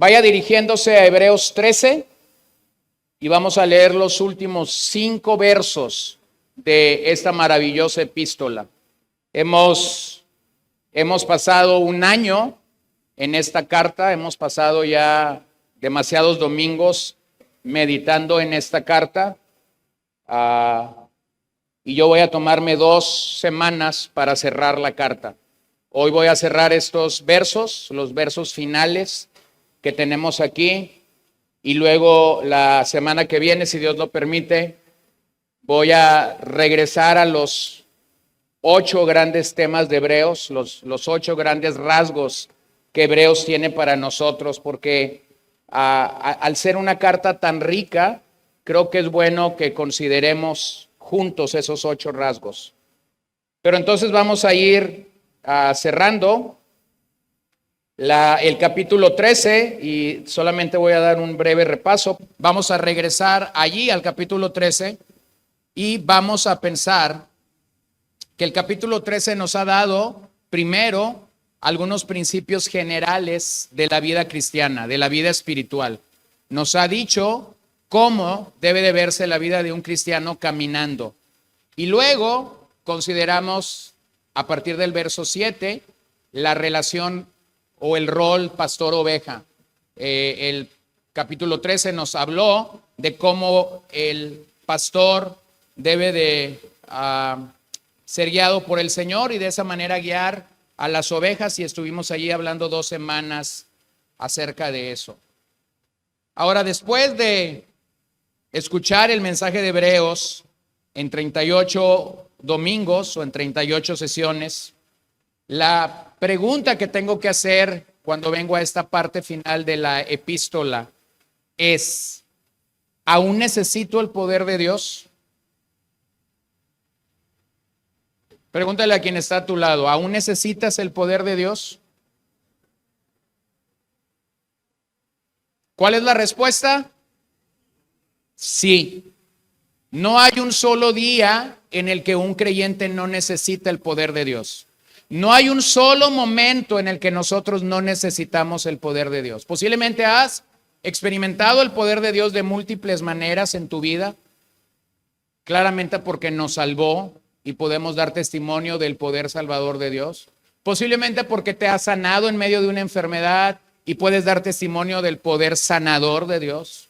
Vaya dirigiéndose a Hebreos 13 y vamos a leer los últimos 5 versos de esta maravillosa epístola. Hemos pasado un año en esta carta, hemos pasado ya demasiados domingos meditando en esta carta y yo voy a tomarme 2 semanas para cerrar la carta. Hoy voy a cerrar estos versos, los versos finales que tenemos aquí, y luego la semana que viene, si Dios lo permite, voy a regresar a los 8 grandes temas de Hebreos, los 8 grandes rasgos que Hebreos tiene para nosotros, porque al ser una carta tan rica, creo que es bueno que consideremos juntos esos 8 rasgos. Pero entonces vamos a ir cerrando el capítulo 13 y solamente voy a dar un breve repaso. Vamos a regresar allí al capítulo 13 y vamos a pensar que el capítulo 13 nos ha dado primero algunos principios generales de la vida cristiana, de la vida espiritual. Nos ha dicho cómo debe de verse la vida de un cristiano caminando. Y luego consideramos a partir del verso 7 la relación o el rol pastor-oveja. El capítulo 13 nos habló de cómo el pastor debe de ser guiado por el Señor y de esa manera guiar a las ovejas, y estuvimos allí hablando 2 semanas acerca de eso. Ahora, después de escuchar el mensaje de Hebreos en 38 domingos o en 38 sesiones, la pregunta que tengo que hacer cuando vengo a esta parte final de la epístola es: ¿aún necesito el poder de Dios? Pregúntale a quien está a tu lado, ¿aún necesitas el poder de Dios? ¿Cuál es la respuesta? Sí. No hay un solo día en el que un creyente no necesita el poder de Dios. No hay un solo momento en el que nosotros no necesitamos el poder de Dios. Posiblemente has experimentado el poder de Dios de múltiples maneras en tu vida, claramente porque nos salvó y podemos dar testimonio del poder salvador de Dios. Posiblemente porque te has sanado en medio de una enfermedad y puedes dar testimonio del poder sanador de Dios.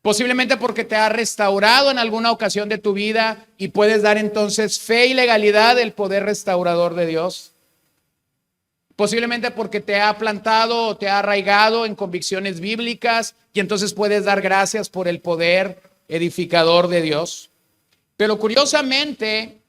Posiblemente porque te ha restaurado en alguna ocasión de tu vida y puedes dar entonces fe y legalidad del poder restaurador de Dios. Posiblemente porque te ha plantado o te ha arraigado en convicciones bíblicas y entonces puedes dar gracias por el poder edificador de Dios. Pero curiosamente,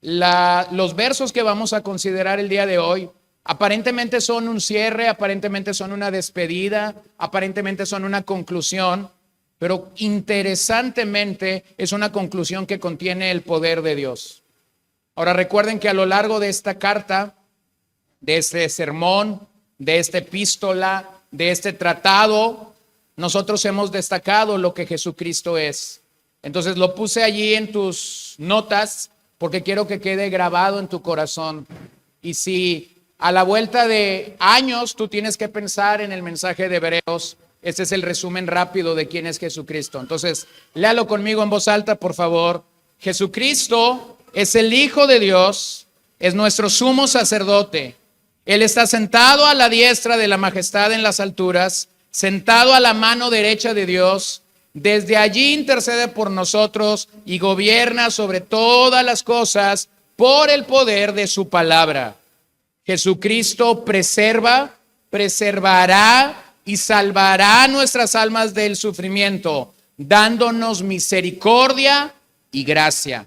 los versos que vamos a considerar el día de hoy aparentemente son un cierre, aparentemente son una despedida, aparentemente son una conclusión. Pero interesantemente es una conclusión que contiene el poder de Dios. Ahora recuerden que a lo largo de esta carta, de este sermón, de esta epístola, de este tratado, nosotros hemos destacado lo que Jesucristo es. Entonces lo puse allí en tus notas porque quiero que quede grabado en tu corazón. Y si a la vuelta de años tú tienes que pensar en el mensaje de Hebreos, este es el resumen rápido de quién es Jesucristo. Entonces, léalo conmigo en voz alta, por favor. Jesucristo es el Hijo de Dios, es nuestro sumo sacerdote. Él está sentado a la diestra de la majestad en las alturas, sentado a la mano derecha de Dios. Desde allí intercede por nosotros y gobierna sobre todas las cosas por el poder de su palabra. Jesucristo preserva, preservará y salvará nuestras almas del sufrimiento, dándonos misericordia y gracia.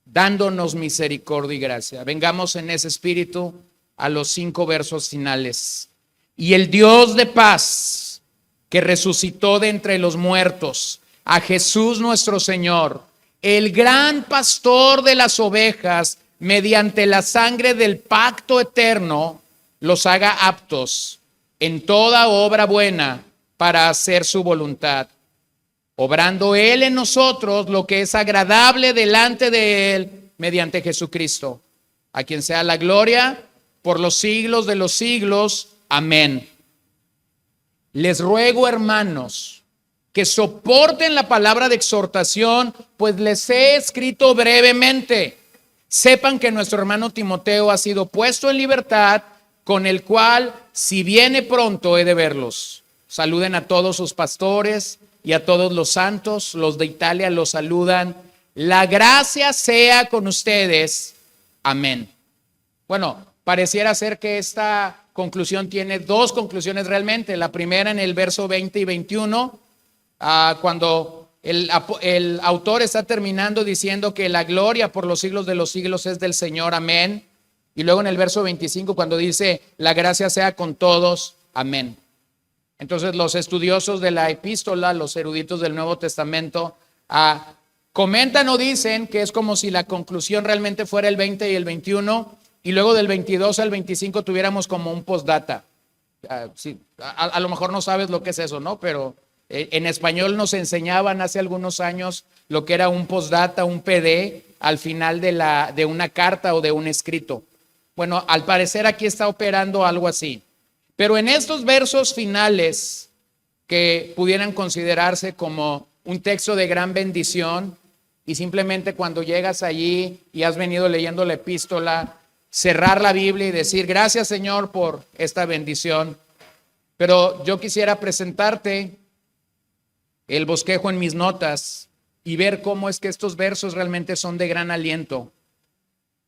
Dándonos misericordia y gracia. Vengamos en ese espíritu a los 5 versos finales. Y el Dios de paz, que resucitó de entre los muertos a Jesús nuestro Señor, el gran pastor de las ovejas, mediante la sangre del pacto eterno, los haga aptos en toda obra buena para hacer su voluntad, obrando Él en nosotros lo que es agradable delante de Él mediante Jesucristo, a quien sea la gloria por los siglos de los siglos. Amén. Les ruego, hermanos, que soporten la palabra de exhortación, pues les he escrito brevemente. Sepan que nuestro hermano Timoteo ha sido puesto en libertad, con el cual, si viene pronto, he de verlos. Saluden a todos sus pastores y a todos los santos. Los de Italia los saludan. La gracia sea con ustedes. Amén. Bueno, pareciera ser que esta conclusión tiene dos conclusiones realmente. La primera en el verso 20 y 21, cuando el autor está terminando diciendo que la gloria por los siglos de los siglos es del Señor, amén. Y luego en el verso 25 cuando dice, la gracia sea con todos, amén. Entonces los estudiosos de la epístola, los eruditos del Nuevo Testamento, comentan o dicen que es como si la conclusión realmente fuera el 20 y el 21, y luego del 22 al 25 tuviéramos como un postdata. Sí, a lo mejor no sabes lo que es eso, ¿no? Pero en español nos enseñaban hace algunos años lo que era un postdata, un PD, al final de una carta o de un escrito. Bueno, al parecer aquí está operando algo así. Pero en estos versos finales, que pudieran considerarse como un texto de gran bendición, y simplemente cuando llegas allí y has venido leyendo la epístola, cerrar la Biblia y decir, gracias Señor por esta bendición. Pero yo quisiera presentarte el bosquejo en mis notas y ver cómo es que estos versos realmente son de gran aliento.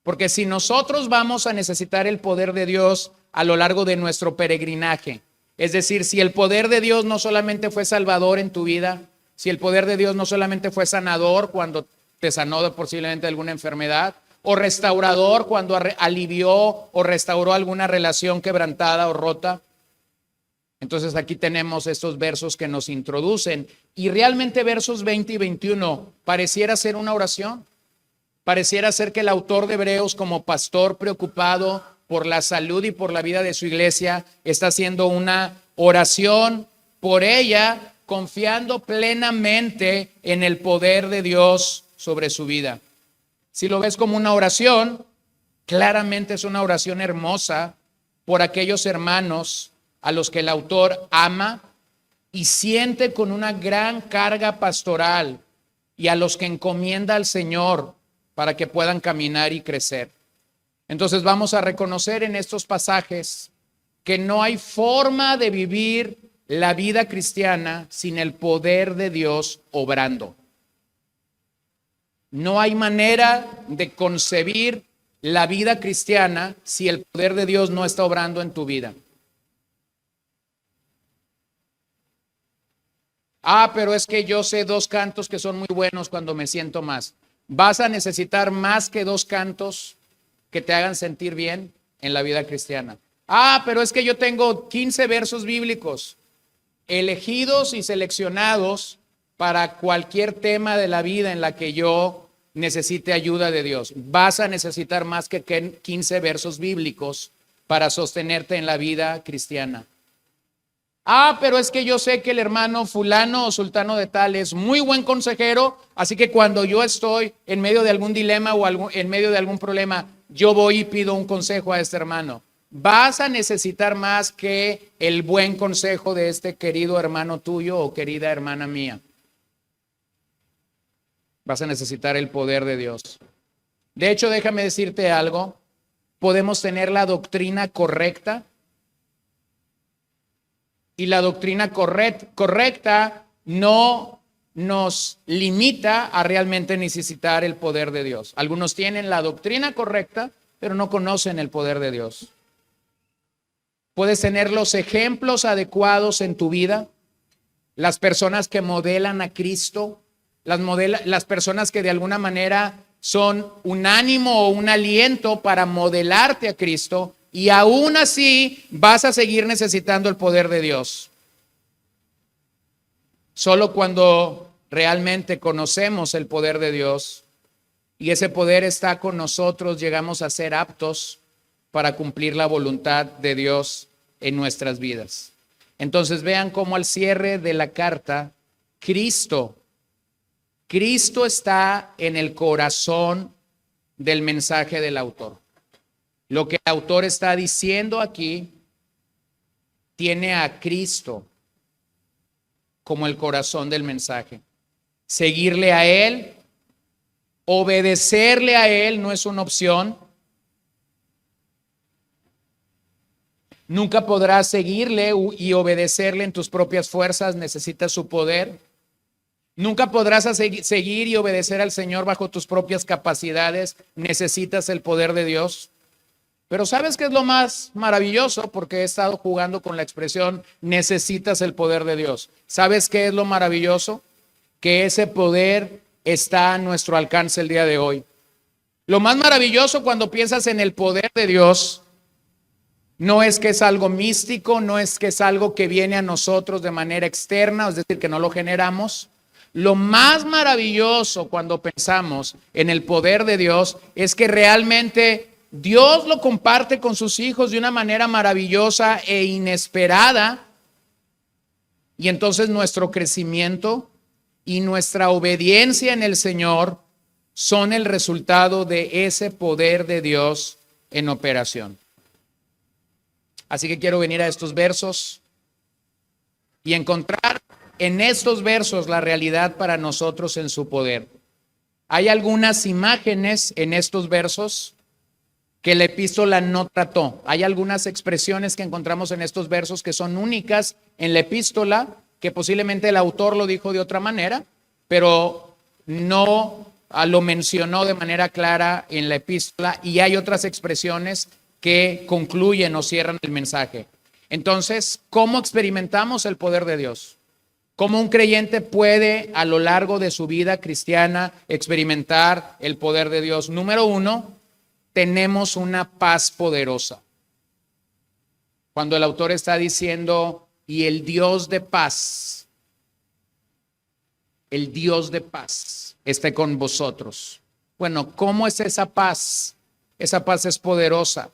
Porque si nosotros vamos a necesitar el poder de Dios a lo largo de nuestro peregrinaje, es decir, si el poder de Dios no solamente fue salvador en tu vida, si el poder de Dios no solamente fue sanador cuando te sanó de posiblemente alguna enfermedad, o restaurador cuando alivió o restauró alguna relación quebrantada o rota. Entonces aquí tenemos estos versos que nos introducen, y realmente versos 20 y 21 pareciera ser una oración. Pareciera ser que el autor de Hebreos, como pastor preocupado por la salud y por la vida de su iglesia, está haciendo una oración por ella, confiando plenamente en el poder de Dios sobre su vida. Si lo ves como una oración, claramente es una oración hermosa por aquellos hermanos a los que el autor ama y siente con una gran carga pastoral, y a los que encomienda al Señor para que puedan caminar y crecer. Entonces vamos a reconocer en estos pasajes que no hay forma de vivir la vida cristiana sin el poder de Dios obrando. No hay manera de concebir la vida cristiana si el poder de Dios no está obrando en tu vida. Pero es que yo sé 2 cantos que son muy buenos cuando me siento más. Vas a necesitar más que 2 cantos que te hagan sentir bien en la vida cristiana. Pero es que yo tengo 15 versos bíblicos elegidos y seleccionados para cualquier tema de la vida en la que yo necesite ayuda de Dios. Vas a necesitar más que 15 versos bíblicos para sostenerte en la vida cristiana. Pero es que yo sé que el hermano fulano o sultano de tal es muy buen consejero, así que cuando yo estoy en medio de algún dilema o en medio de algún problema, yo voy y pido un consejo a este hermano. Vas a necesitar más que el buen consejo de este querido hermano tuyo o querida hermana mía. Vas a necesitar el poder de Dios. De hecho, déjame decirte algo. Podemos tener la doctrina correcta, y la doctrina correcta no nos limita a realmente necesitar el poder de Dios. Algunos tienen la doctrina correcta, pero no conocen el poder de Dios. Puedes tener los ejemplos adecuados en tu vida, las personas que modelan a Cristo, las personas que de alguna manera son un ánimo o un aliento para modelarte a Cristo, y aún así vas a seguir necesitando el poder de Dios. Solo cuando realmente conocemos el poder de Dios y ese poder está con nosotros, llegamos a ser aptos para cumplir la voluntad de Dios en nuestras vidas. Entonces vean cómo al cierre de la carta, Cristo está en el corazón del mensaje del autor. Lo que el autor está diciendo aquí tiene a Cristo como el corazón del mensaje. Seguirle a Él, obedecerle a Él no es una opción. Nunca podrás seguirle y obedecerle en tus propias fuerzas, necesitas su poder. Nunca podrás seguir y obedecer al Señor bajo tus propias capacidades, necesitas el poder de Dios. Pero ¿sabes qué es lo más maravilloso? Porque he estado jugando con la expresión necesitas el poder de Dios. ¿Sabes qué es lo maravilloso? Que ese poder está a nuestro alcance el día de hoy. Lo más maravilloso cuando piensas en el poder de Dios no es que es algo místico, no es que es algo que viene a nosotros de manera externa, es decir, que no lo generamos. Lo más maravilloso cuando pensamos en el poder de Dios es que realmente Dios lo comparte con sus hijos de una manera maravillosa e inesperada. Y entonces nuestro crecimiento y nuestra obediencia en el Señor son el resultado de ese poder de Dios en operación. Así que quiero venir a estos versos y encontrar en estos versos la realidad para nosotros en su poder. Hay algunas imágenes en estos versos que la epístola no trató. Hay algunas expresiones que encontramos en estos versos que son únicas en la epístola, que posiblemente el autor lo dijo de otra manera, pero no lo mencionó de manera clara en la epístola, y hay otras expresiones que concluyen o cierran el mensaje. Entonces, ¿cómo experimentamos el poder de Dios? ¿Cómo un creyente puede a lo largo de su vida cristiana experimentar el poder de Dios? Número uno, tenemos una paz poderosa. Cuando el autor está diciendo, y el Dios de paz esté con vosotros. Bueno, ¿cómo es esa paz? Esa paz es poderosa.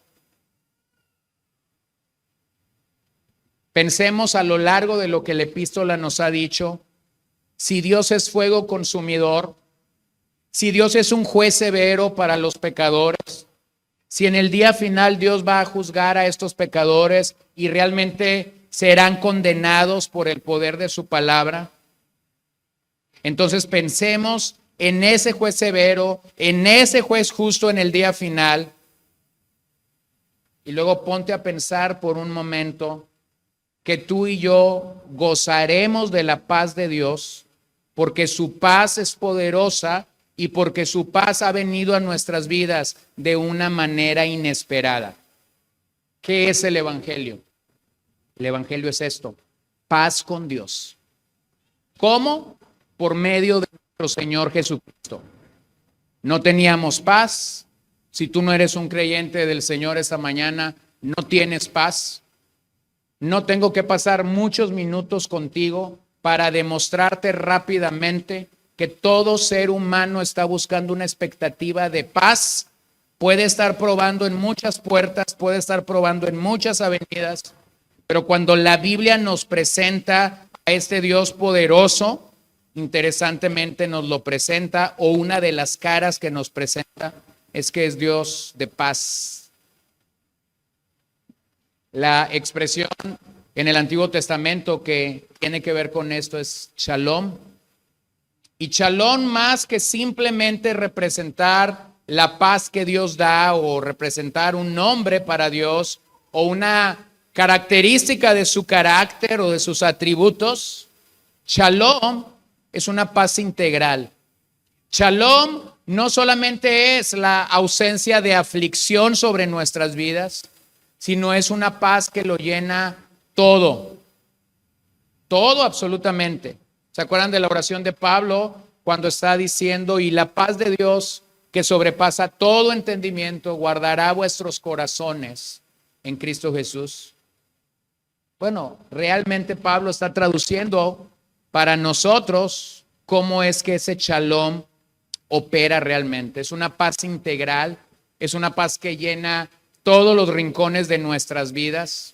Pensemos a lo largo de lo que la epístola nos ha dicho. Si Dios es fuego consumidor, si Dios es un juez severo para los pecadores, si en el día final Dios va a juzgar a estos pecadores y realmente serán condenados por el poder de su palabra, entonces pensemos en ese juez severo, en ese juez justo en el día final, y luego ponte a pensar por un momento que tú y yo gozaremos de la paz de Dios, porque su paz es poderosa y porque su paz ha venido a nuestras vidas de una manera inesperada. ¿Qué es el Evangelio? El Evangelio es esto: paz con Dios. ¿Cómo? Por medio de nuestro Señor Jesucristo. No teníamos paz. Si tú no eres un creyente del Señor esta mañana, no tienes paz. No tengo que pasar muchos minutos contigo para demostrarte rápidamente que todo ser humano está buscando una expectativa de paz. Puede estar probando en muchas puertas, puede estar probando en muchas avenidas, pero cuando la Biblia nos presenta a este Dios poderoso, interesantemente nos lo presenta, o una de las caras que nos presenta es que es Dios de paz. La expresión en el Antiguo Testamento que tiene que ver con esto es shalom. Y shalom, más que simplemente representar la paz que Dios da o representar un nombre para Dios o una característica de su carácter o de sus atributos, shalom es una paz integral. Shalom no solamente es la ausencia de aflicción sobre nuestras vidas, sino es una paz que lo llena todo absolutamente. ¿Se acuerdan de la oración de Pablo cuando está diciendo, y la paz de Dios que sobrepasa todo entendimiento guardará vuestros corazones en Cristo Jesús? Bueno, realmente Pablo está traduciendo para nosotros cómo es que ese shalom opera realmente. Es una paz integral, es una paz que llena todos los rincones de nuestras vidas,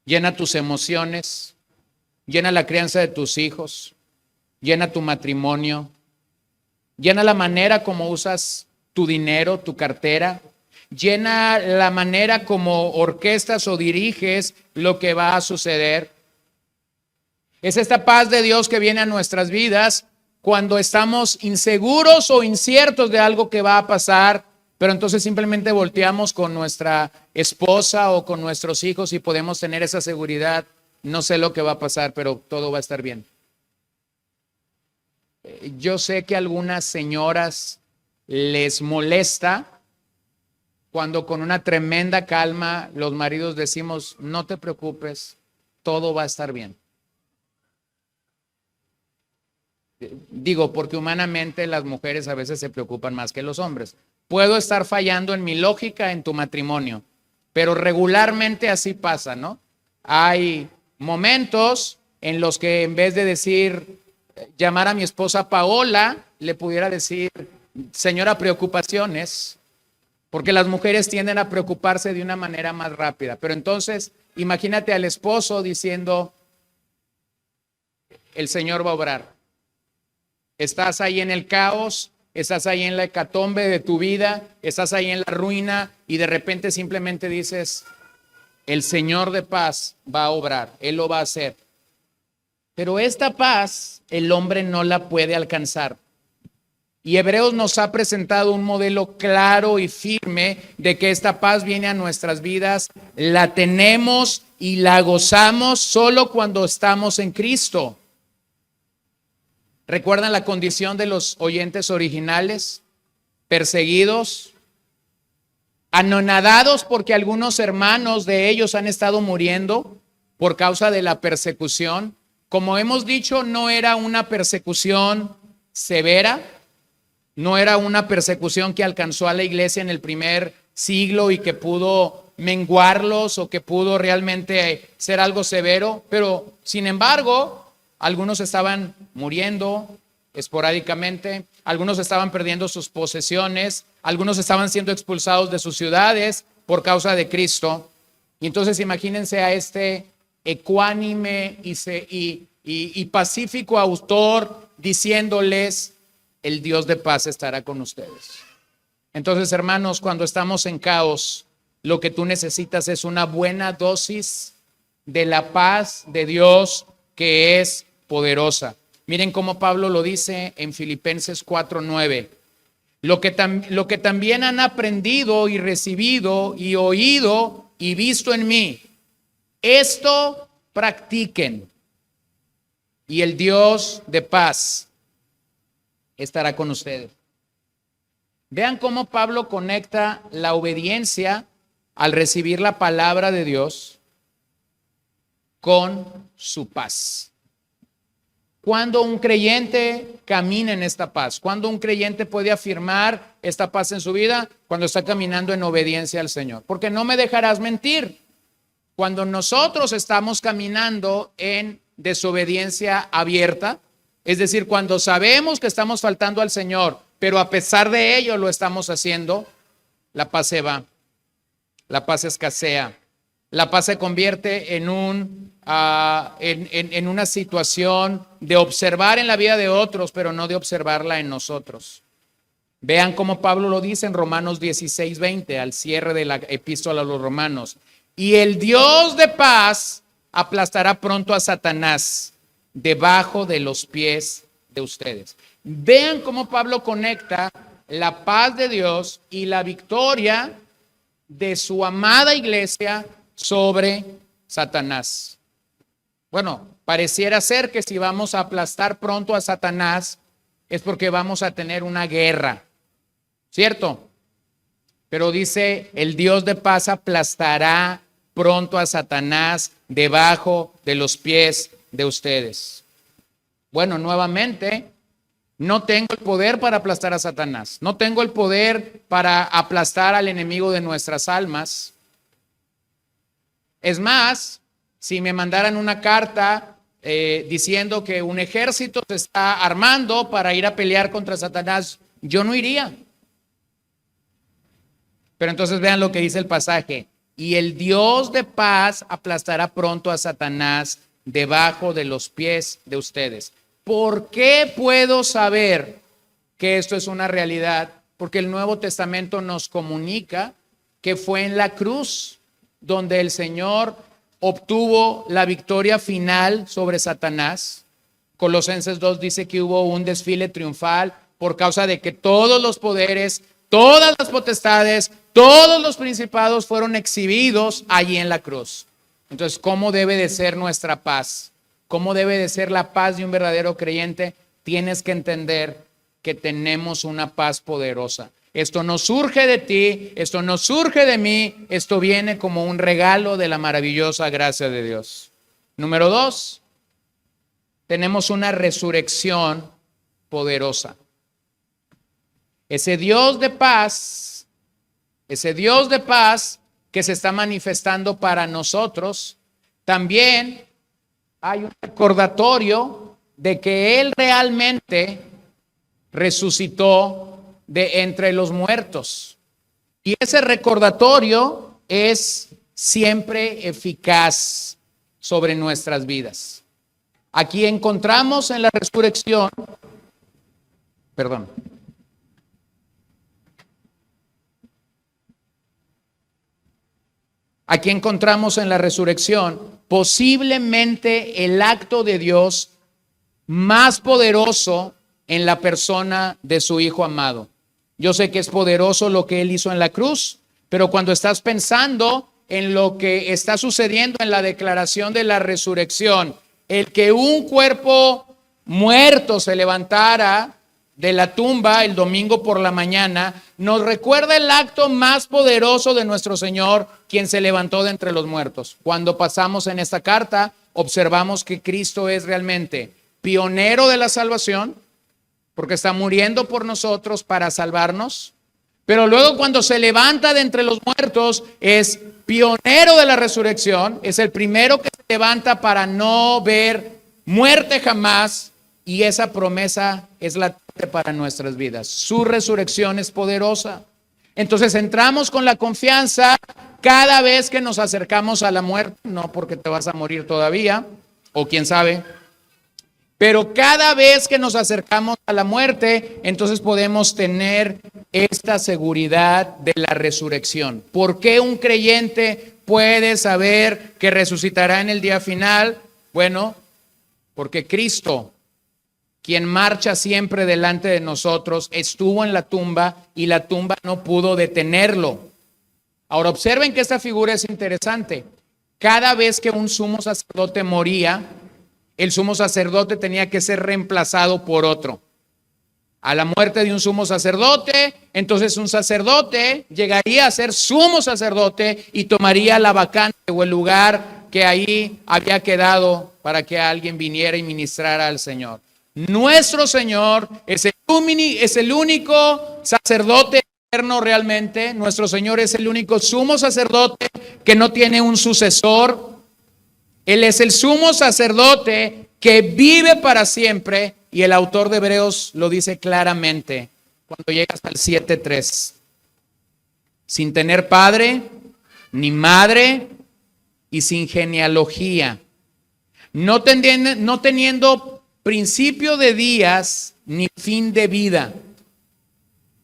llena tus emociones, llena la crianza de tus hijos, llena tu matrimonio, llena la manera como usas tu dinero, tu cartera, llena la manera como orquestas o diriges lo que va a suceder. Es esta paz de Dios que viene a nuestras vidas cuando estamos inseguros o inciertos de algo que va a pasar, pero entonces simplemente volteamos con nuestra esposa o con nuestros hijos y podemos tener esa seguridad. No sé lo que va a pasar, pero todo va a estar bien. Yo sé que a algunas señoras les molesta cuando con una tremenda calma los maridos decimos, no te preocupes, todo va a estar bien. Digo, porque humanamente las mujeres a veces se preocupan más que los hombres. Puedo estar fallando en mi lógica en tu matrimonio, pero regularmente así pasa, ¿no? Hay momentos en los que en vez de decir, llamar a mi esposa Paola, le pudiera decir, señora, preocupaciones, porque las mujeres tienden a preocuparse de una manera más rápida. Pero entonces, imagínate al esposo diciendo, el Señor va a obrar. Estás ahí en el caos, estás ahí en la hecatombe de tu vida, estás ahí en la ruina y de repente simplemente dices, el Señor de paz va a obrar, Él lo va a hacer. Pero esta paz el hombre no la puede alcanzar. Y Hebreos nos ha presentado un modelo claro y firme de que esta paz viene a nuestras vidas, la tenemos y la gozamos solo cuando estamos en Cristo. ¿Recuerdan la condición de los oyentes originales? Perseguidos, anonadados porque algunos hermanos de ellos han estado muriendo por causa de la persecución. Como hemos dicho, no era una persecución severa, no era una persecución que alcanzó a la iglesia en el primer siglo y que pudo menguarlos o que pudo realmente ser algo severo, pero sin embargo, algunos estaban muriendo esporádicamente, algunos estaban perdiendo sus posesiones, algunos estaban siendo expulsados de sus ciudades por causa de Cristo. Y entonces imagínense a este ecuánime y pacífico autor diciéndoles, el Dios de paz estará con ustedes. Entonces, hermanos, cuando estamos en caos, lo que tú necesitas es una buena dosis de la paz de Dios que es poderosa. Miren cómo Pablo lo dice en Filipenses 4:9. Lo que también han aprendido y recibido y oído y visto en mí, esto practiquen y el Dios de paz estará con ustedes. Vean cómo Pablo conecta la obediencia al recibir la palabra de Dios con su paz. Cuando un creyente camina en esta paz, cuando un creyente puede afirmar esta paz en su vida, cuando está caminando en obediencia al Señor. Porque no me dejarás mentir, cuando nosotros estamos caminando en desobediencia abierta, es decir, cuando sabemos que estamos faltando al Señor, pero a pesar de ello lo estamos haciendo, la paz se va, la paz escasea, la paz se convierte en una situación de observar en la vida de otros, pero no de observarla en nosotros. Vean cómo Pablo lo dice en Romanos 16:20, al cierre de la epístola a los Romanos. Y el Dios de paz aplastará pronto a Satanás debajo de los pies de ustedes. Vean cómo Pablo conecta la paz de Dios y la victoria de su amada iglesia sobre Satanás. Bueno, pareciera ser que si vamos a aplastar pronto a Satanás es porque vamos a tener una guerra, ¿cierto? Pero dice, el Dios de paz aplastará pronto a Satanás debajo de los pies de ustedes. Bueno, nuevamente, no tengo el poder para aplastar a Satanás, no tengo el poder para aplastar al enemigo de nuestras almas. Es más, si me mandaran una carta diciendo que un ejército se está armando para ir a pelear contra Satanás, yo no iría. Pero entonces vean lo que dice el pasaje. Y el Dios de paz aplastará pronto a Satanás debajo de los pies de ustedes. ¿Por qué puedo saber que esto es una realidad? Porque el Nuevo Testamento nos comunica que fue en la cruz donde el Señor obtuvo la victoria final sobre Satanás. Colosenses 2 dice que hubo un desfile triunfal por causa de que todos los poderes, todas las potestades, todos los principados fueron exhibidos allí en la cruz. Entonces, ¿cómo debe de ser nuestra paz? ¿Cómo debe de ser la paz de un verdadero creyente? Tienes que entender que tenemos una paz poderosa. Esto no surge de ti, esto no surge de mí, esto viene como un regalo de la maravillosa gracia de Dios. Número 2, tenemos una resurrección poderosa. Ese Dios de paz que se está manifestando para nosotros, también hay un recordatorio de que Él realmente resucitó de entre los muertos. Y ese recordatorio es siempre eficaz sobre nuestras vidas. Aquí encontramos en la resurrección, Aquí encontramos en la resurrección posiblemente el acto de Dios más poderoso en la persona de su Hijo amado. Yo sé que es poderoso lo que Él hizo en la cruz, pero cuando estás pensando en lo que está sucediendo en la declaración de la resurrección, el que un cuerpo muerto se levantara de la tumba el domingo por la mañana, nos recuerda el acto más poderoso de nuestro Señor, quien se levantó de entre los muertos. Cuando pasamos en esta carta, observamos que Cristo es realmente pionero de la salvación, porque está muriendo por nosotros para salvarnos, pero luego cuando se levanta de entre los muertos, es pionero de la resurrección, es el primero que se levanta para no ver muerte jamás, y esa promesa es latente para nuestras vidas. Su resurrección es poderosa. Entonces entramos con la confianza cada vez que nos acercamos a la muerte, no porque te vas a morir todavía, o quién sabe, pero cada vez que nos acercamos a la muerte, entonces podemos tener esta seguridad de la resurrección. ¿Por qué un creyente puede saber que resucitará en el día final? Bueno, porque Cristo, quien marcha siempre delante de nosotros, estuvo en la tumba y la tumba no pudo detenerlo. Ahora observen que esta figura es interesante. Cada vez que un sumo sacerdote moría, el sumo sacerdote tenía que ser reemplazado por otro. A la muerte de un sumo sacerdote, entonces un sacerdote llegaría a ser sumo sacerdote y tomaría la vacante o el lugar que ahí había quedado para que alguien viniera y ministrara al Señor. Nuestro Señor es el único sacerdote eterno realmente. Nuestro Señor es el único sumo sacerdote que no tiene un sucesor. Él es el sumo sacerdote que vive para siempre, y el autor de Hebreos lo dice claramente cuando llega hasta el 7:3. Sin tener padre ni madre y sin genealogía, no teniendo principio de días ni fin de vida,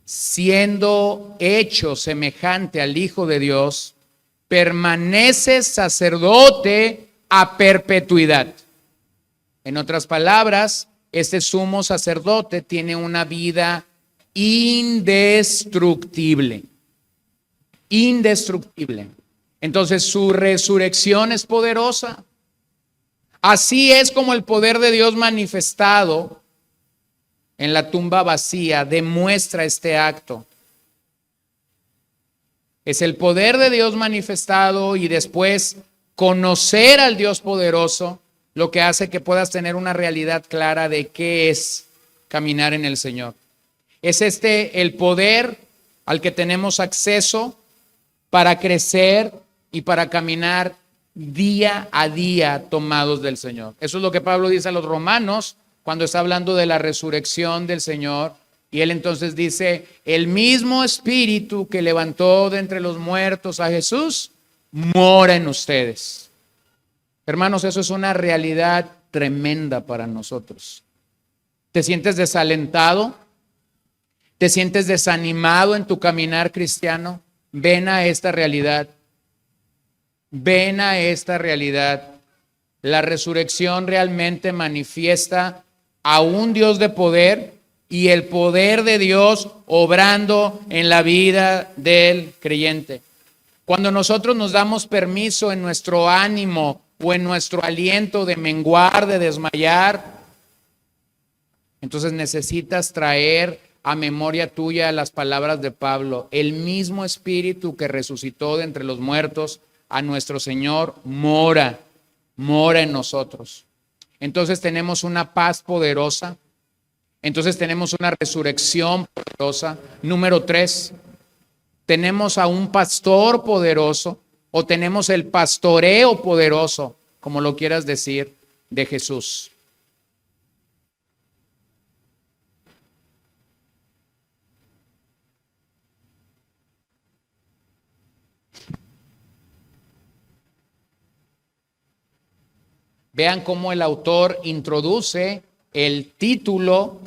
siendo hecho semejante al Hijo de Dios, permanece sacerdote a perpetuidad. En otras palabras, este sumo sacerdote tiene una vida indestructible. Indestructible. Entonces su resurrección es poderosa. Así es como el poder de Dios manifestado en la tumba vacía demuestra este acto. Es el poder de Dios manifestado y después conocer al Dios poderoso lo que hace que puedas tener una realidad clara de qué es caminar en el Señor. Es el poder al que tenemos acceso para crecer y para caminar día a día tomados del Señor. Eso es lo que Pablo dice a los romanos cuando está hablando de la resurrección del Señor. Y él entonces dice, el mismo espíritu que levantó de entre los muertos a Jesús, mora en ustedes. Hermanos, eso es una realidad tremenda para nosotros. ¿Te sientes desalentado? ¿Te sientes desanimado en tu caminar cristiano? Ven a esta realidad. ven a esta realidad. La resurrección realmente manifiesta a un Dios de poder y el poder de Dios obrando en la vida del creyente. Cuando nosotros nos damos permiso en nuestro ánimo o en nuestro aliento de menguar, de desmayar, entonces necesitas traer a memoria tuya las palabras de Pablo. El mismo Espíritu que resucitó de entre los muertos a nuestro Señor mora en nosotros. Entonces tenemos una paz poderosa. Entonces tenemos una resurrección poderosa. Número 3, tenemos a un pastor poderoso o tenemos el pastoreo poderoso, como lo quieras decir, de Jesús. Vean cómo el autor introduce el título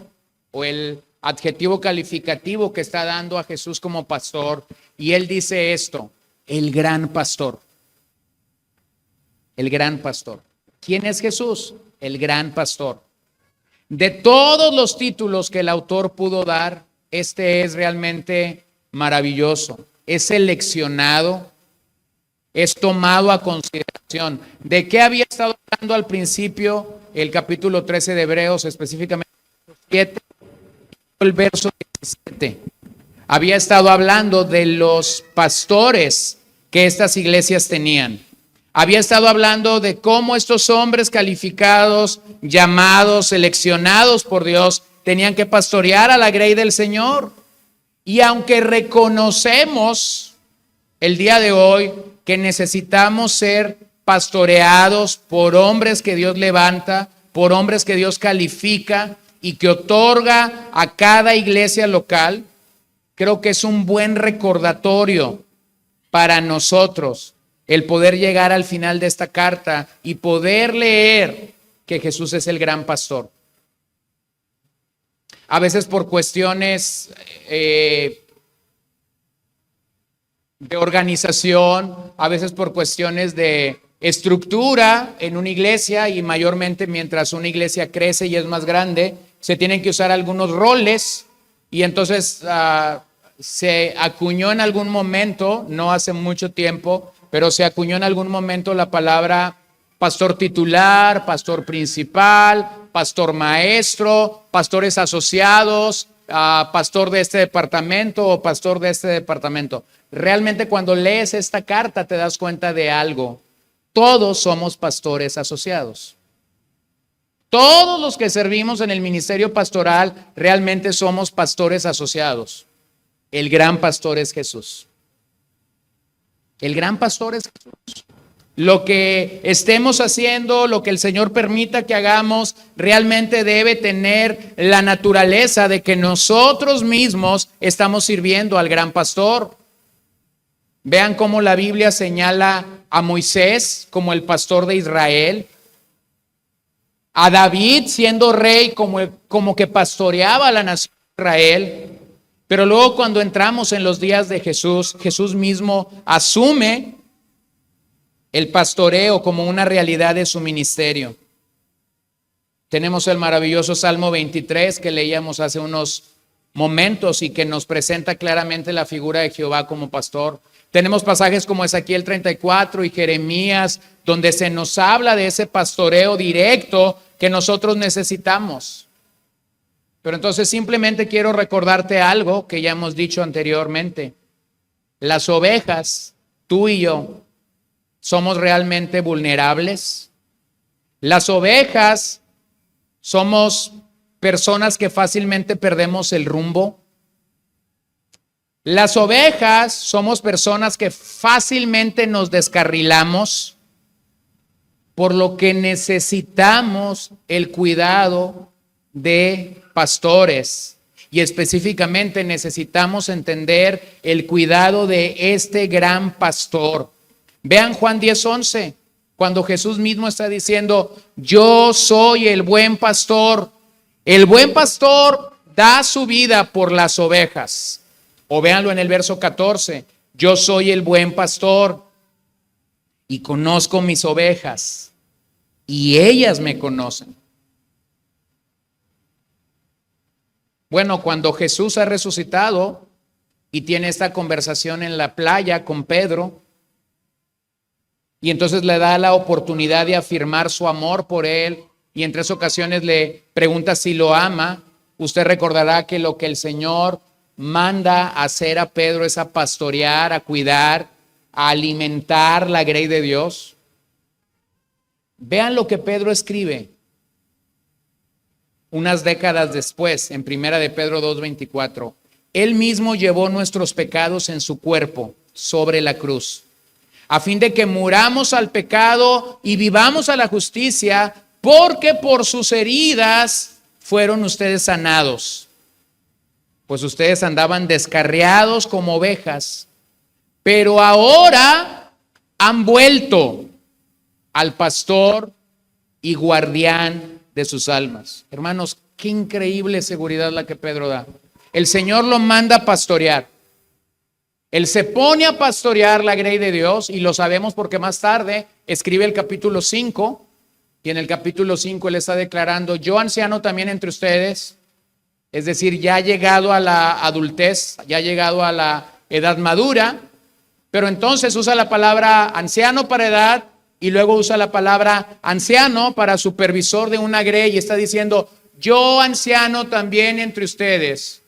o el adjetivo calificativo que está dando a Jesús como pastor. Y él dice esto: el gran pastor. El gran pastor. ¿Quién es Jesús? El gran pastor. De todos los títulos que el autor pudo dar, este es realmente maravilloso. Es seleccionado, es tomado a consideración. ¿De qué había estado hablando al principio el capítulo 13 de Hebreos, específicamente el verso 17? Había estado hablando de los pastores que estas iglesias tenían. Había estado hablando de cómo estos hombres calificados, llamados, seleccionados por Dios, tenían que pastorear a la grey del Señor. Y aunque reconocemos el día de hoy que necesitamos ser pastoreados por hombres que Dios levanta, por hombres que Dios califica y que otorga a cada iglesia local, creo que es un buen recordatorio para nosotros el poder llegar al final de esta carta y poder leer que Jesús es el gran pastor. A veces por cuestiones de organización, a veces por cuestiones de estructura en una iglesia, y mayormente mientras una iglesia crece y es más grande, se tienen que usar algunos roles, y entonces se acuñó en algún momento, no hace mucho tiempo, pero se acuñó en algún momento la palabra pastor titular, pastor principal, pastor maestro, pastores asociados, pastor de este departamento o pastor de este departamento. Realmente cuando lees esta carta te das cuenta de algo. Todos somos pastores asociados. Todos los que servimos en el ministerio pastoral realmente somos pastores asociados. El gran pastor es Jesús. El gran pastor es Jesús. Lo que estemos haciendo, lo que el Señor permita que hagamos, realmente debe tener la naturaleza de que nosotros mismos estamos sirviendo al gran pastor. Vean cómo la Biblia señala a Moisés como el pastor de Israel, a David siendo rey como que pastoreaba a la nación de Israel. Pero luego cuando entramos en los días de Jesús, Jesús mismo asume el pastoreo como una realidad de su ministerio. Tenemos el maravilloso Salmo 23 que leíamos hace unos momentos y que nos presenta claramente la figura de Jehová como pastor. Tenemos pasajes como Ezequiel 34 y Jeremías, donde se nos habla de ese pastoreo directo que nosotros necesitamos. Pero entonces simplemente quiero recordarte algo que ya hemos dicho anteriormente. Las ovejas, tú y yo, somos realmente vulnerables. Las ovejas somos personas que fácilmente perdemos el rumbo. Las ovejas somos personas que fácilmente nos descarrilamos, por lo que necesitamos el cuidado de pastores. Y específicamente necesitamos entender el cuidado de este gran pastor. Vean Juan 10:11, cuando Jesús mismo está diciendo: yo soy el buen pastor. El buen pastor da su vida por las ovejas. O véanlo en el verso 14, yo soy el buen pastor. y conozco mis ovejas y ellas me conocen. Bueno, cuando Jesús ha resucitado y tiene esta conversación en la playa con Pedro, y entonces le da la oportunidad de afirmar su amor por él, y en 3 ocasiones le pregunta si lo ama. Usted recordará que lo que el Señor manda a hacer a Pedro es a pastorear, a cuidar, a alimentar la grey de Dios. Vean lo que Pedro escribe unas décadas después, en 1 de Pedro 2:24. Él mismo llevó nuestros pecados en su cuerpo sobre la cruz, a fin de que muramos al pecado y vivamos a la justicia, porque por sus heridas fueron ustedes sanados. Pues ustedes andaban descarriados como ovejas, pero ahora han vuelto al pastor y guardián de sus almas. Hermanos, qué increíble seguridad la que Pedro da. El Señor lo manda a pastorear. Él se pone a pastorear la grey de Dios, y lo sabemos porque más tarde escribe el capítulo 5, y en el capítulo 5 él está declarando: yo anciano también entre ustedes, es decir, ya ha llegado a la adultez, ya ha llegado a la edad madura, pero entonces usa la palabra anciano para edad, y luego usa la palabra anciano para supervisor de una grey, y está diciendo: yo anciano también entre ustedes.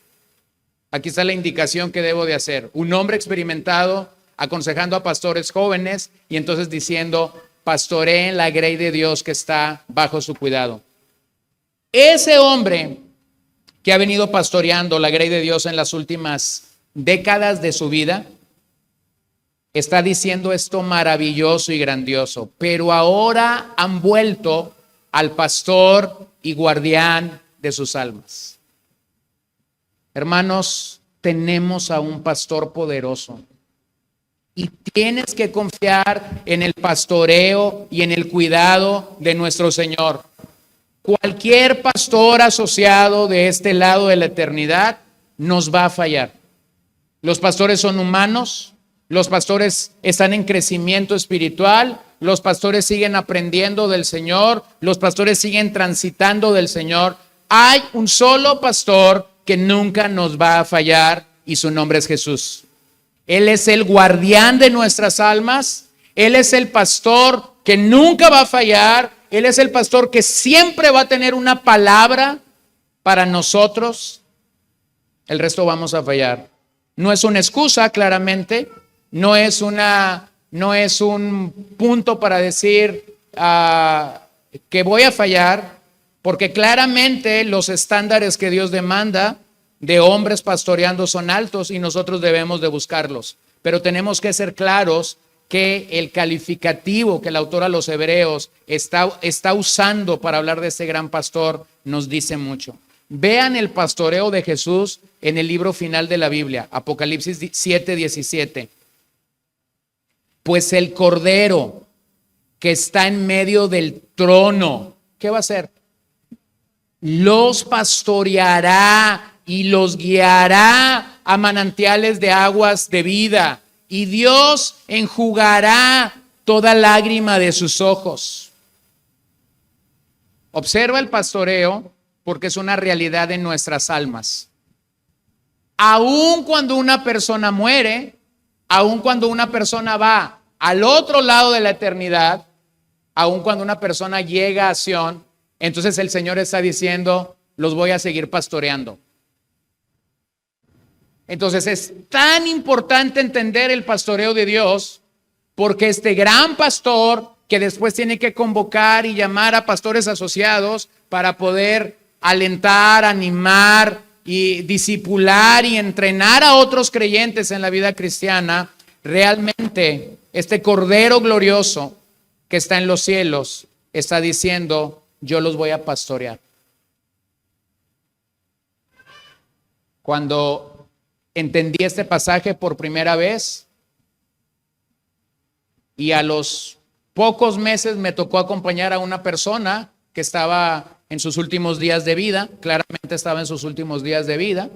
Aquí está la indicación que debo de hacer. Un hombre experimentado aconsejando a pastores jóvenes, y entonces diciendo: pastoreen la grey de Dios que está bajo su cuidado. Ese hombre que ha venido pastoreando la grey de Dios en las últimas décadas de su vida está diciendo esto maravilloso y grandioso: pero ahora han vuelto al pastor y guardián de sus almas. Hermanos, tenemos a un pastor poderoso, y tienes que confiar en el pastoreo y en el cuidado de nuestro Señor. Cualquier pastor asociado de este lado de la eternidad nos va a fallar. Los pastores son humanos, los pastores están en crecimiento espiritual, los pastores siguen aprendiendo del Señor, los pastores siguen transitando del Señor. Hay un solo pastor que nunca nos va a fallar, y su nombre es Jesús. Él es el guardián de nuestras almas, Él es el pastor que nunca va a fallar, Él es el pastor que siempre va a tener una palabra para nosotros. El resto vamos a fallar. No es una excusa, claramente, no es un punto para decir que voy a fallar, porque claramente los estándares que Dios demanda de hombres pastoreando son altos, y nosotros debemos de buscarlos. Pero tenemos que ser claros que el calificativo que el autor a los Hebreos está usando para hablar de este gran pastor nos dice mucho. Vean el pastoreo de Jesús en el libro final de la Biblia, Apocalipsis 7:17. Pues el Cordero que está en medio del trono, ¿qué va a hacer? Los pastoreará y los guiará a manantiales de aguas de vida, y Dios enjugará toda lágrima de sus ojos. Observa el pastoreo, porque es una realidad en nuestras almas. Aun cuando una persona muere, aun cuando una persona va al otro lado de la eternidad, aun cuando una persona llega a Sión, entonces el Señor está diciendo: los voy a seguir pastoreando. Entonces es tan importante entender el pastoreo de Dios, porque este gran pastor, que después tiene que convocar y llamar a pastores asociados para poder alentar, animar y discipular y entrenar a otros creyentes en la vida cristiana, realmente este Cordero glorioso que está en los cielos está diciendo: yo los voy a pastorear. Cuando entendí este pasaje por primera vez, y a los pocos meses me tocó acompañar a una persona que estaba en sus últimos días de vida, claramente estaba en sus últimos días de vida.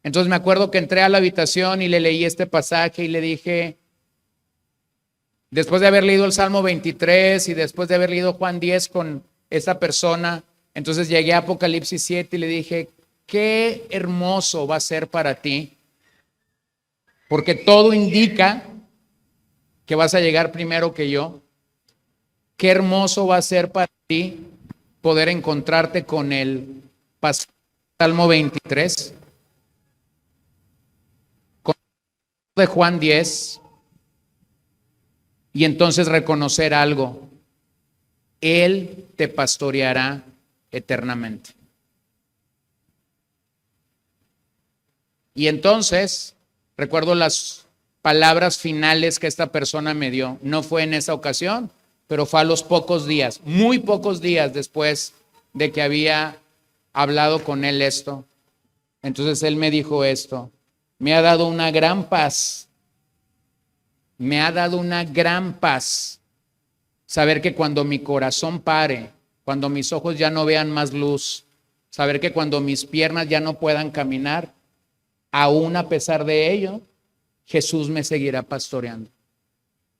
Entonces me acuerdo que entré a la habitación y le leí este pasaje y le dije: Después de haber leído el Salmo 23 y después de haber leído Juan 10 con esta persona, entonces llegué a Apocalipsis 7 y le dije, qué hermoso va a ser para ti, porque todo indica que vas a llegar primero que yo. Qué hermoso va a ser para ti poder encontrarte con el Salmo 23, con el de Juan 10, y entonces reconocer algo. Él te pastoreará eternamente. Y entonces, recuerdo las palabras finales que esta persona me dio. No fue en esa ocasión, pero fue a los pocos días, muy pocos días después de que había hablado con él esto. Entonces él me dijo esto: me ha dado una gran paz. Me ha dado una gran paz saber que cuando mi corazón pare, cuando mis ojos ya no vean más luz, saber que cuando mis piernas ya no puedan caminar, aún a pesar de ello, Jesús me seguirá pastoreando.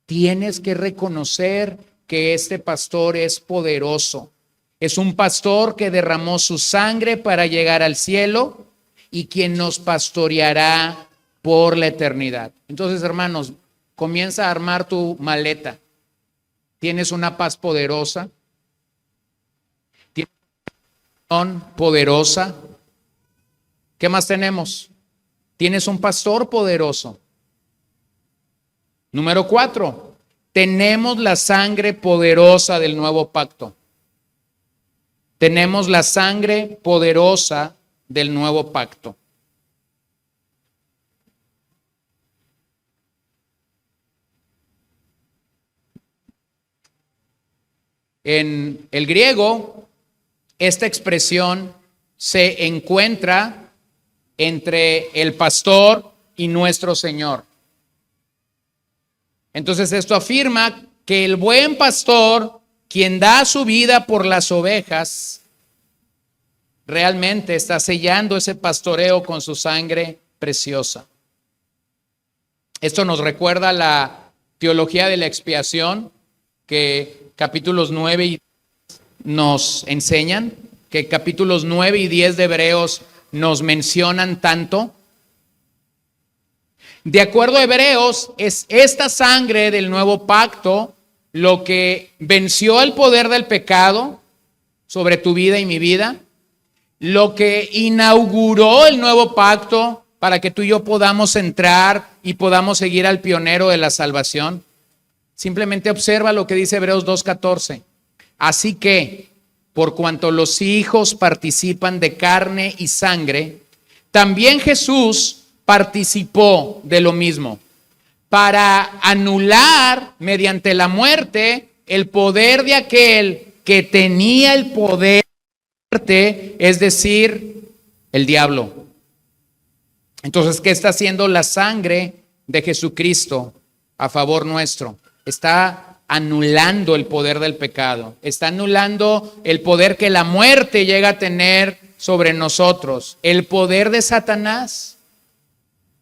Tienes que reconocer que este pastor es poderoso. Es un pastor que derramó su sangre para llegar al cielo y quien nos pastoreará por la eternidad. Entonces, hermanos, comienza a armar tu maleta. Tienes una paz poderosa. Tienes una unción poderosa. ¿Qué más tenemos? Tienes un pastor poderoso. Número 4, tenemos la sangre poderosa del nuevo pacto. Tenemos la sangre poderosa del nuevo pacto. En el griego, esta expresión se encuentra entre el pastor y nuestro Señor. Entonces esto afirma que el buen pastor, quien da su vida por las ovejas, realmente está sellando ese pastoreo con su sangre preciosa. Esto nos recuerda la teología de la expiación que capítulos 9 y 10 nos enseñan, que capítulos 9 y 10 de Hebreos nos mencionan tanto. De acuerdo a Hebreos, es esta sangre del nuevo pacto lo que venció el poder del pecado sobre tu vida y mi vida, lo que inauguró el nuevo pacto para que tú y yo podamos entrar y podamos seguir al pionero de la salvación. Simplemente observa lo que dice Hebreos 2:14. Así que, por cuanto los hijos participan de carne y sangre, también Jesús participó de lo mismo, para anular mediante la muerte el poder de aquel que tenía el poder de muerte, es decir, el diablo. Entonces, ¿qué está haciendo la sangre de Jesucristo a favor nuestro? Está anulando el poder del pecado, está anulando el poder que la muerte llega a tener sobre nosotros, el poder de Satanás.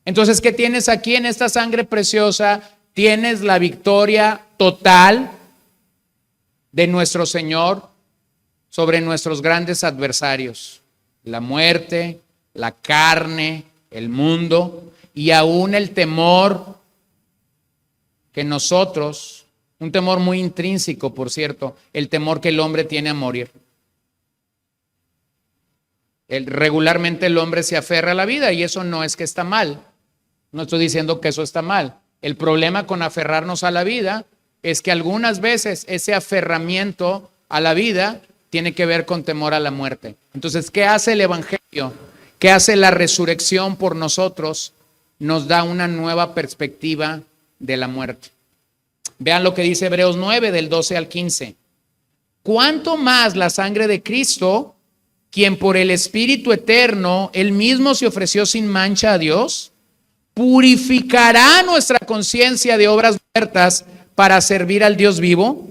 Entonces, ¿qué tienes aquí en esta sangre preciosa? Tienes la victoria total de nuestro Señor sobre nuestros grandes adversarios, la muerte, la carne, el mundo y aún el temor que nosotros, un temor muy intrínseco, por cierto, el temor que el hombre tiene a morir. Regularmente el hombre se aferra a la vida y eso no es que está mal. No estoy diciendo que eso está mal. El problema con aferrarnos a la vida es que algunas veces ese aferramiento a la vida tiene que ver con temor a la muerte. Entonces, ¿qué hace el Evangelio? ¿Qué hace la resurrección por nosotros? Nos da una nueva perspectiva de la muerte. Vean lo que dice Hebreos 9, del 12 al 15. ¿Cuánto más la sangre de Cristo, quien por el Espíritu eterno, él mismo se ofreció sin mancha a Dios, purificará nuestra conciencia de obras muertas para servir al Dios vivo?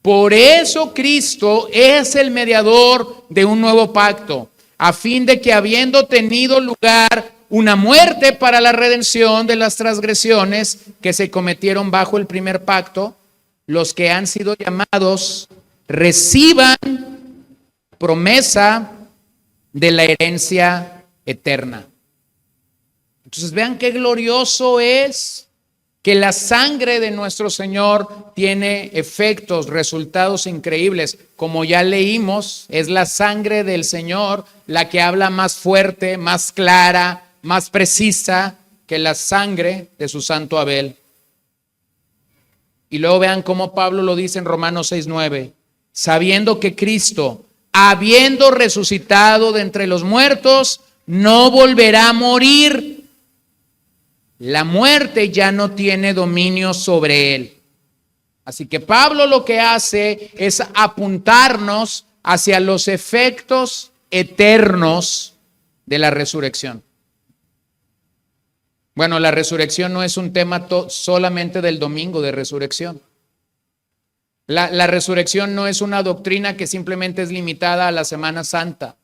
Por eso Cristo es el mediador de un nuevo pacto, a fin de que habiendo tenido lugar una muerte para la redención de las transgresiones que se cometieron bajo el primer pacto, los que han sido llamados reciban promesa de la herencia eterna. Entonces vean qué glorioso es que la sangre de nuestro Señor tiene efectos, resultados increíbles. Como ya leímos, es la sangre del Señor la que habla más fuerte, más clara, más precisa que la sangre de su santo Abel. Y luego vean cómo Pablo lo dice en Romanos 6:9, sabiendo que Cristo, habiendo resucitado de entre los muertos, no volverá a morir. La muerte ya no tiene dominio sobre él. Así que Pablo lo que hace es apuntarnos hacia los efectos eternos de la resurrección. Bueno, la resurrección no es un tema solamente del domingo de resurrección. La resurrección no es una doctrina que simplemente es limitada a la Semana Santa.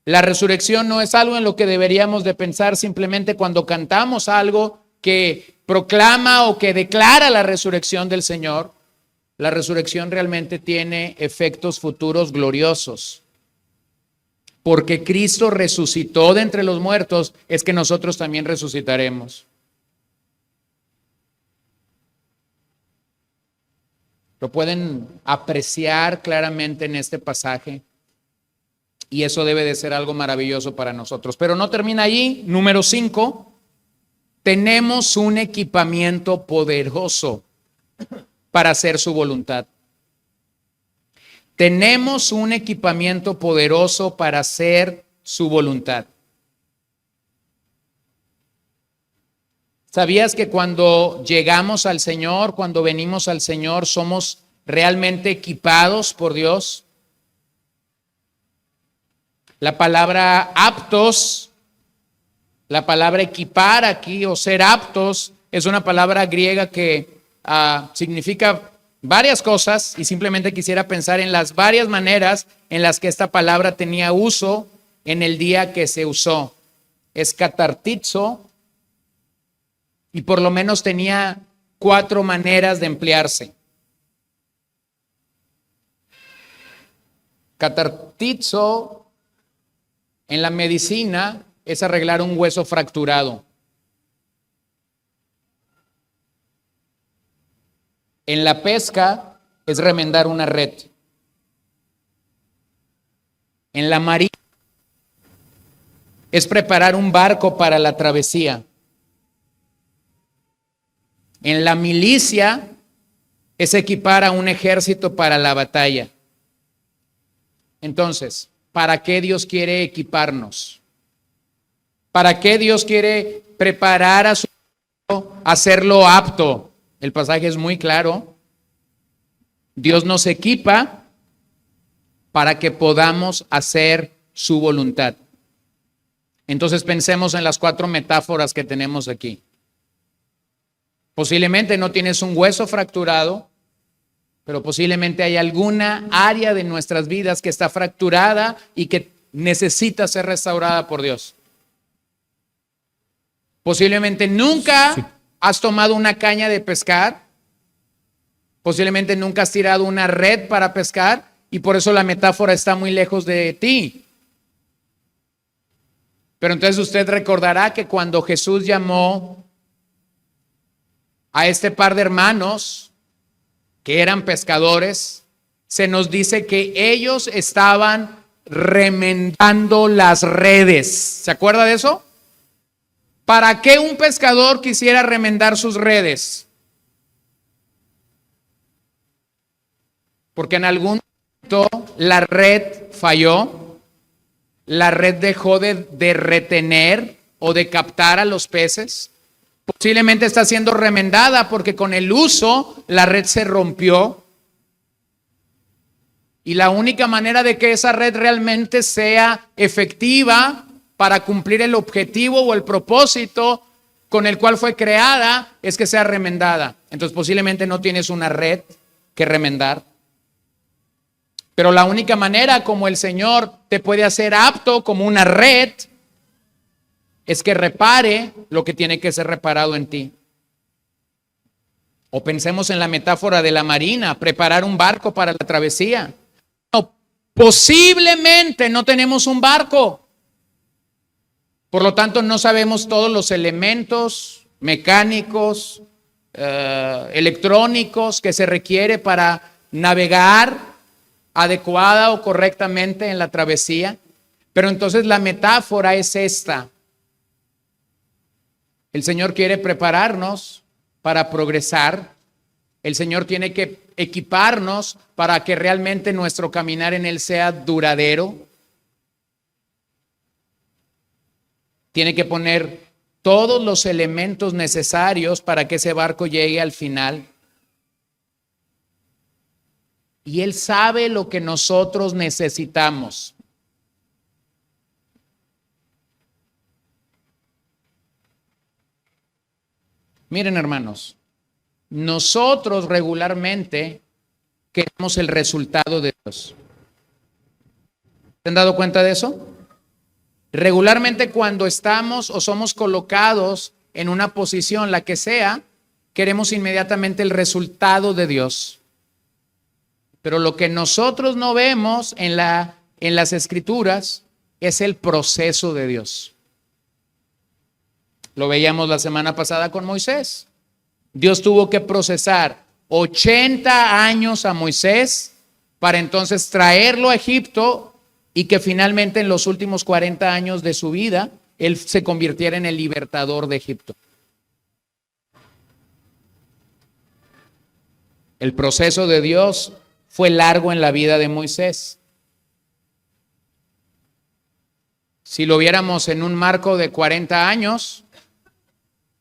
La resurrección no es algo en lo que deberíamos de pensar simplemente cuando cantamos algo que proclama o que declara la resurrección del Señor. La resurrección realmente tiene efectos futuros gloriosos. Porque Cristo resucitó de entre los muertos, es que nosotros también resucitaremos. Lo pueden apreciar claramente en este pasaje. Y eso debe de ser algo maravilloso para nosotros. Pero no termina allí. Número 5, tenemos un equipamiento poderoso para hacer su voluntad. Tenemos un equipamiento poderoso para hacer su voluntad. ¿Sabías que cuando llegamos al Señor, cuando venimos al Señor, somos realmente equipados por Dios? La palabra aptos, la palabra equipar aquí o ser aptos, es una palabra griega que significa varias cosas y simplemente quisiera pensar en las varias maneras en las que esta palabra tenía uso en el día que se usó. Es catartizo y por lo menos tenía 4 maneras de emplearse. Catartizo en la medicina es arreglar un hueso fracturado. En la pesca es remendar una red. En la marina es preparar un barco para la travesía. En la milicia es equipar a un ejército para la batalla. Entonces, ¿para qué Dios quiere equiparnos? ¿Para qué Dios quiere preparar a su pueblo, hacerlo apto? El pasaje es muy claro. Dios nos equipa para que podamos hacer su voluntad. Entonces pensemos en las 4 metáforas que tenemos aquí. Posiblemente no tienes un hueso fracturado, pero posiblemente hay alguna área de nuestras vidas que está fracturada y que necesita ser restaurada por Dios. Posiblemente nunca has tomado una caña de pescar. Posiblemente nunca has tirado una red para pescar y por eso la metáfora está muy lejos de ti. Pero entonces usted recordará que cuando Jesús llamó a este par de hermanos que eran pescadores, se nos dice que ellos estaban remendando las redes. ¿Se acuerda de eso? ¿Para qué un pescador quisiera remendar sus redes? Porque en algún momento la red falló, la red dejó de retener o de captar a los peces. Posiblemente está siendo remendada porque con el uso la red se rompió. Y la única manera de que esa red realmente sea efectiva para cumplir el objetivo o el propósito con el cual fue creada es que sea remendada. Entonces posiblemente no tienes una red que remendar. Pero la única manera como el Señor te puede hacer apto como una red es que repare lo que tiene que ser reparado en ti. O pensemos en la metáfora de la marina, preparar un barco para la travesía. No, posiblemente no tenemos un barco. Por lo tanto, no sabemos todos los elementos mecánicos, electrónicos que se requiere para navegar adecuada o correctamente en la travesía. Pero entonces la metáfora es esta. El Señor quiere prepararnos para progresar. El Señor tiene que equiparnos para que realmente nuestro caminar en Él sea duradero. Tiene que poner todos los elementos necesarios para que ese barco llegue al final. Y Él sabe lo que nosotros necesitamos. Miren, hermanos, nosotros regularmente queremos el resultado de Dios. ¿Se han dado cuenta de eso? Regularmente cuando estamos o somos colocados en una posición, la que sea, queremos inmediatamente el resultado de Dios. Pero lo que nosotros no vemos en las Escrituras es el proceso de Dios. Lo veíamos la semana pasada con Moisés. Dios tuvo que procesar 80 años a Moisés para entonces traerlo a Egipto y que finalmente en los últimos 40 años de su vida, él se convirtiera en el libertador de Egipto. El proceso de Dios fue largo en la vida de Moisés. Si lo viéramos en un marco de 40 años,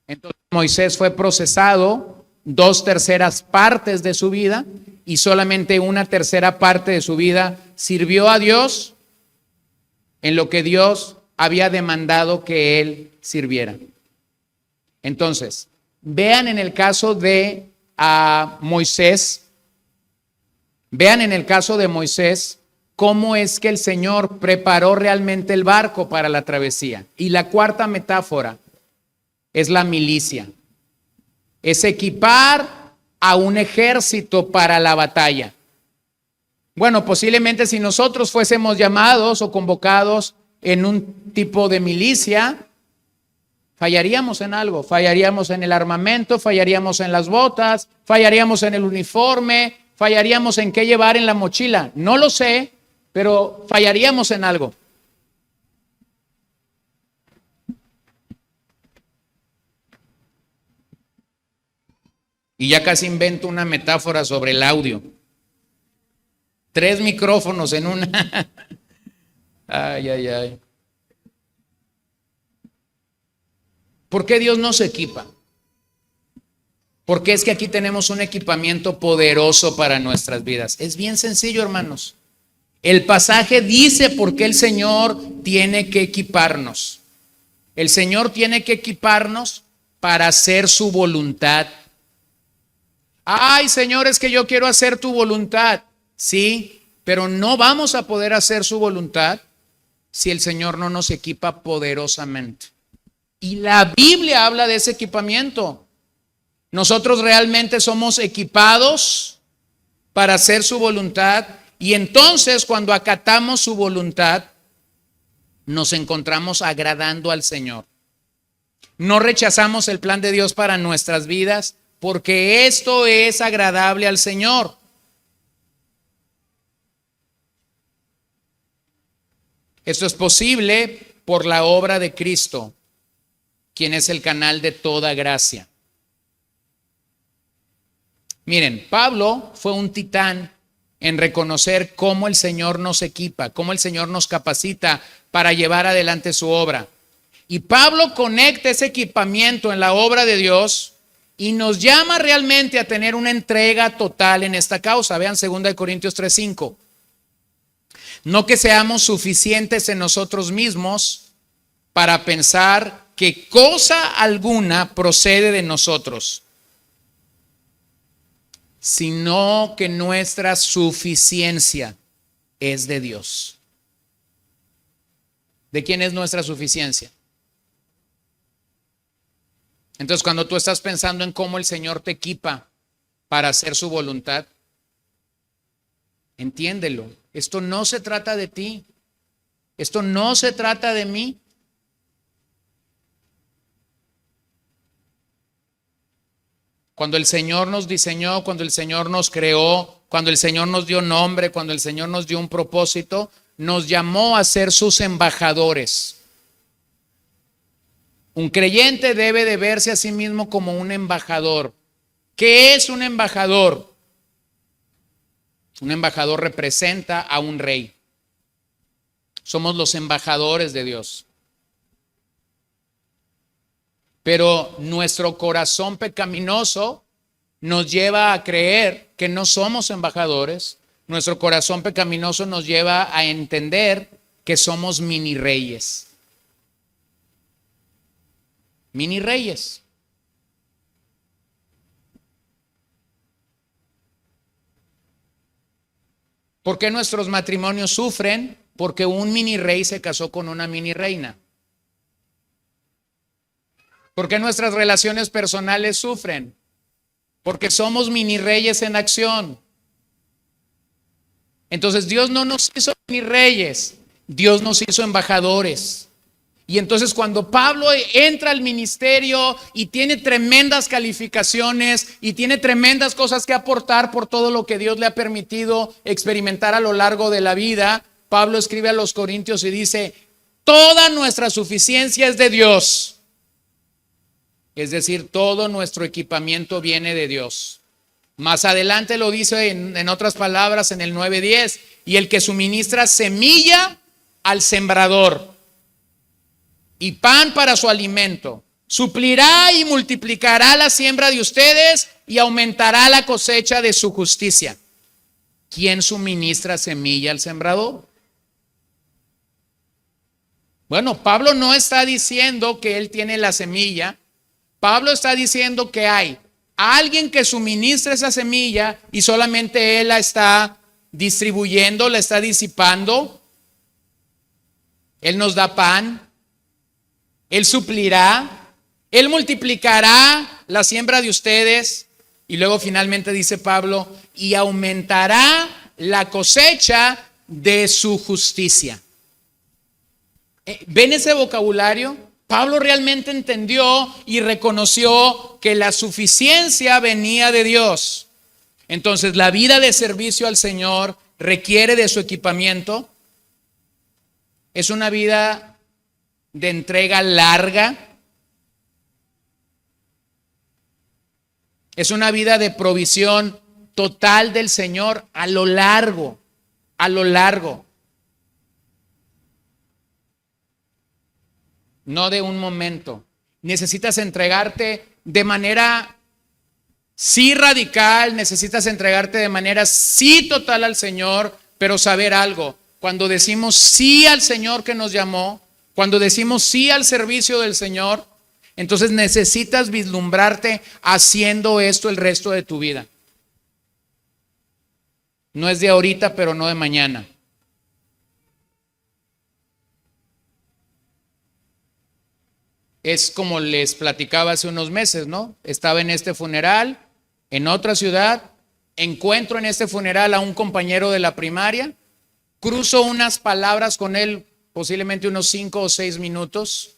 entonces Moisés fue procesado 2/3 partes de su vida y solamente 1/3 parte de su vida sirvió a Dios en lo que Dios había demandado que él sirviera. Entonces, vean en el caso de Moisés, cómo es que el Señor preparó realmente el barco para la travesía. Y la cuarta metáfora es la milicia. Es equipar a un ejército para la batalla. Bueno, posiblemente si nosotros fuésemos llamados o convocados en un tipo de milicia, fallaríamos en algo. Fallaríamos en el armamento, fallaríamos en las botas, fallaríamos en el uniforme, fallaríamos en qué llevar en la mochila. No lo sé, pero fallaríamos en algo. Y ya casi invento una metáfora sobre el audio. 3 micrófonos en una. Ay, ay, ay. ¿Por qué Dios nos equipa? Porque es que aquí tenemos un equipamiento poderoso para nuestras vidas. Es bien sencillo, hermanos. El pasaje dice por qué el Señor tiene que equiparnos. El Señor tiene que equiparnos para hacer su voluntad. Ay, Señor, es que yo quiero hacer tu voluntad. Sí, pero no vamos a poder hacer su voluntad si el Señor no nos equipa poderosamente. Y la Biblia habla de ese equipamiento. Nosotros realmente somos equipados para hacer su voluntad y entonces cuando acatamos su voluntad nos encontramos agradando al Señor. No rechazamos el plan de Dios para nuestras vidas porque esto es agradable al Señor. Esto es posible por la obra de Cristo, quien es el canal de toda gracia. Miren, Pablo fue un titán en reconocer cómo el Señor nos equipa, cómo el Señor nos capacita para llevar adelante su obra. Y Pablo conecta ese equipamiento en la obra de Dios y nos llama realmente a tener una entrega total en esta causa. Vean 2 Corintios 3:5. No que seamos suficientes en nosotros mismos para pensar que cosa alguna procede de nosotros, sino que nuestra suficiencia es de Dios. ¿De quién es nuestra suficiencia? Entonces, cuando tú estás pensando en cómo el Señor te equipa para hacer su voluntad, entiéndelo. Esto no se trata de ti. Esto no se trata de mí. Cuando el Señor nos diseñó, cuando el Señor nos creó, cuando el Señor nos dio nombre, cuando el Señor nos dio un propósito, nos llamó a ser sus embajadores. Un creyente debe de verse a sí mismo como un embajador. ¿Qué es un embajador? Un embajador representa a un rey. Somos los embajadores de Dios. Pero nuestro corazón pecaminoso nos lleva a creer que no somos embajadores. Nuestro corazón pecaminoso nos lleva a entender que somos mini reyes. Mini reyes. ¿Por qué nuestros matrimonios sufren? Porque un mini rey se casó con una mini reina. ¿Por qué nuestras relaciones personales sufren? Porque somos mini reyes en acción. Entonces Dios no nos hizo mini reyes, Dios nos hizo embajadores. Y entonces cuando Pablo entra al ministerio y tiene tremendas calificaciones y tiene tremendas cosas que aportar por todo lo que Dios le ha permitido experimentar a lo largo de la vida, Pablo escribe a los Corintios y dice: toda nuestra suficiencia es de Dios. Es decir, todo nuestro equipamiento viene de Dios. Más adelante lo dice en otras palabras en el 9:10, y el que suministra semilla al sembrador y pan para su alimento, suplirá y multiplicará la siembra de ustedes y aumentará la cosecha de su justicia. ¿Quién suministra semilla al sembrador? Bueno, Pablo no está diciendo que él tiene la semilla. Pablo está diciendo que hay alguien que suministra esa semilla y solamente él la está distribuyendo, la está disipando. Él nos da pan, él suplirá, él multiplicará la siembra de ustedes. Y luego finalmente dice Pablo: y aumentará la cosecha de su justicia. ¿Ven ese vocabulario? Pablo realmente entendió y reconoció que la suficiencia venía de Dios. Entonces, la vida de servicio al Señor requiere de su equipamiento. Es una vida de entrega larga. Es una vida de provisión total del Señor a lo largo. No de un momento. Necesitas entregarte de manera sí radical, necesitas entregarte de manera sí total al Señor, pero saber algo: cuando decimos sí al Señor que nos llamó, cuando decimos sí al servicio del Señor, entonces necesitas vislumbrarte haciendo esto el resto de tu vida. No es de ahorita, pero no de mañana. Es como les platicaba hace unos meses, ¿no? Estaba en este funeral, en otra ciudad, encuentro en este funeral a un compañero de la primaria, cruzo unas palabras con él, posiblemente unos 5 o 6 minutos.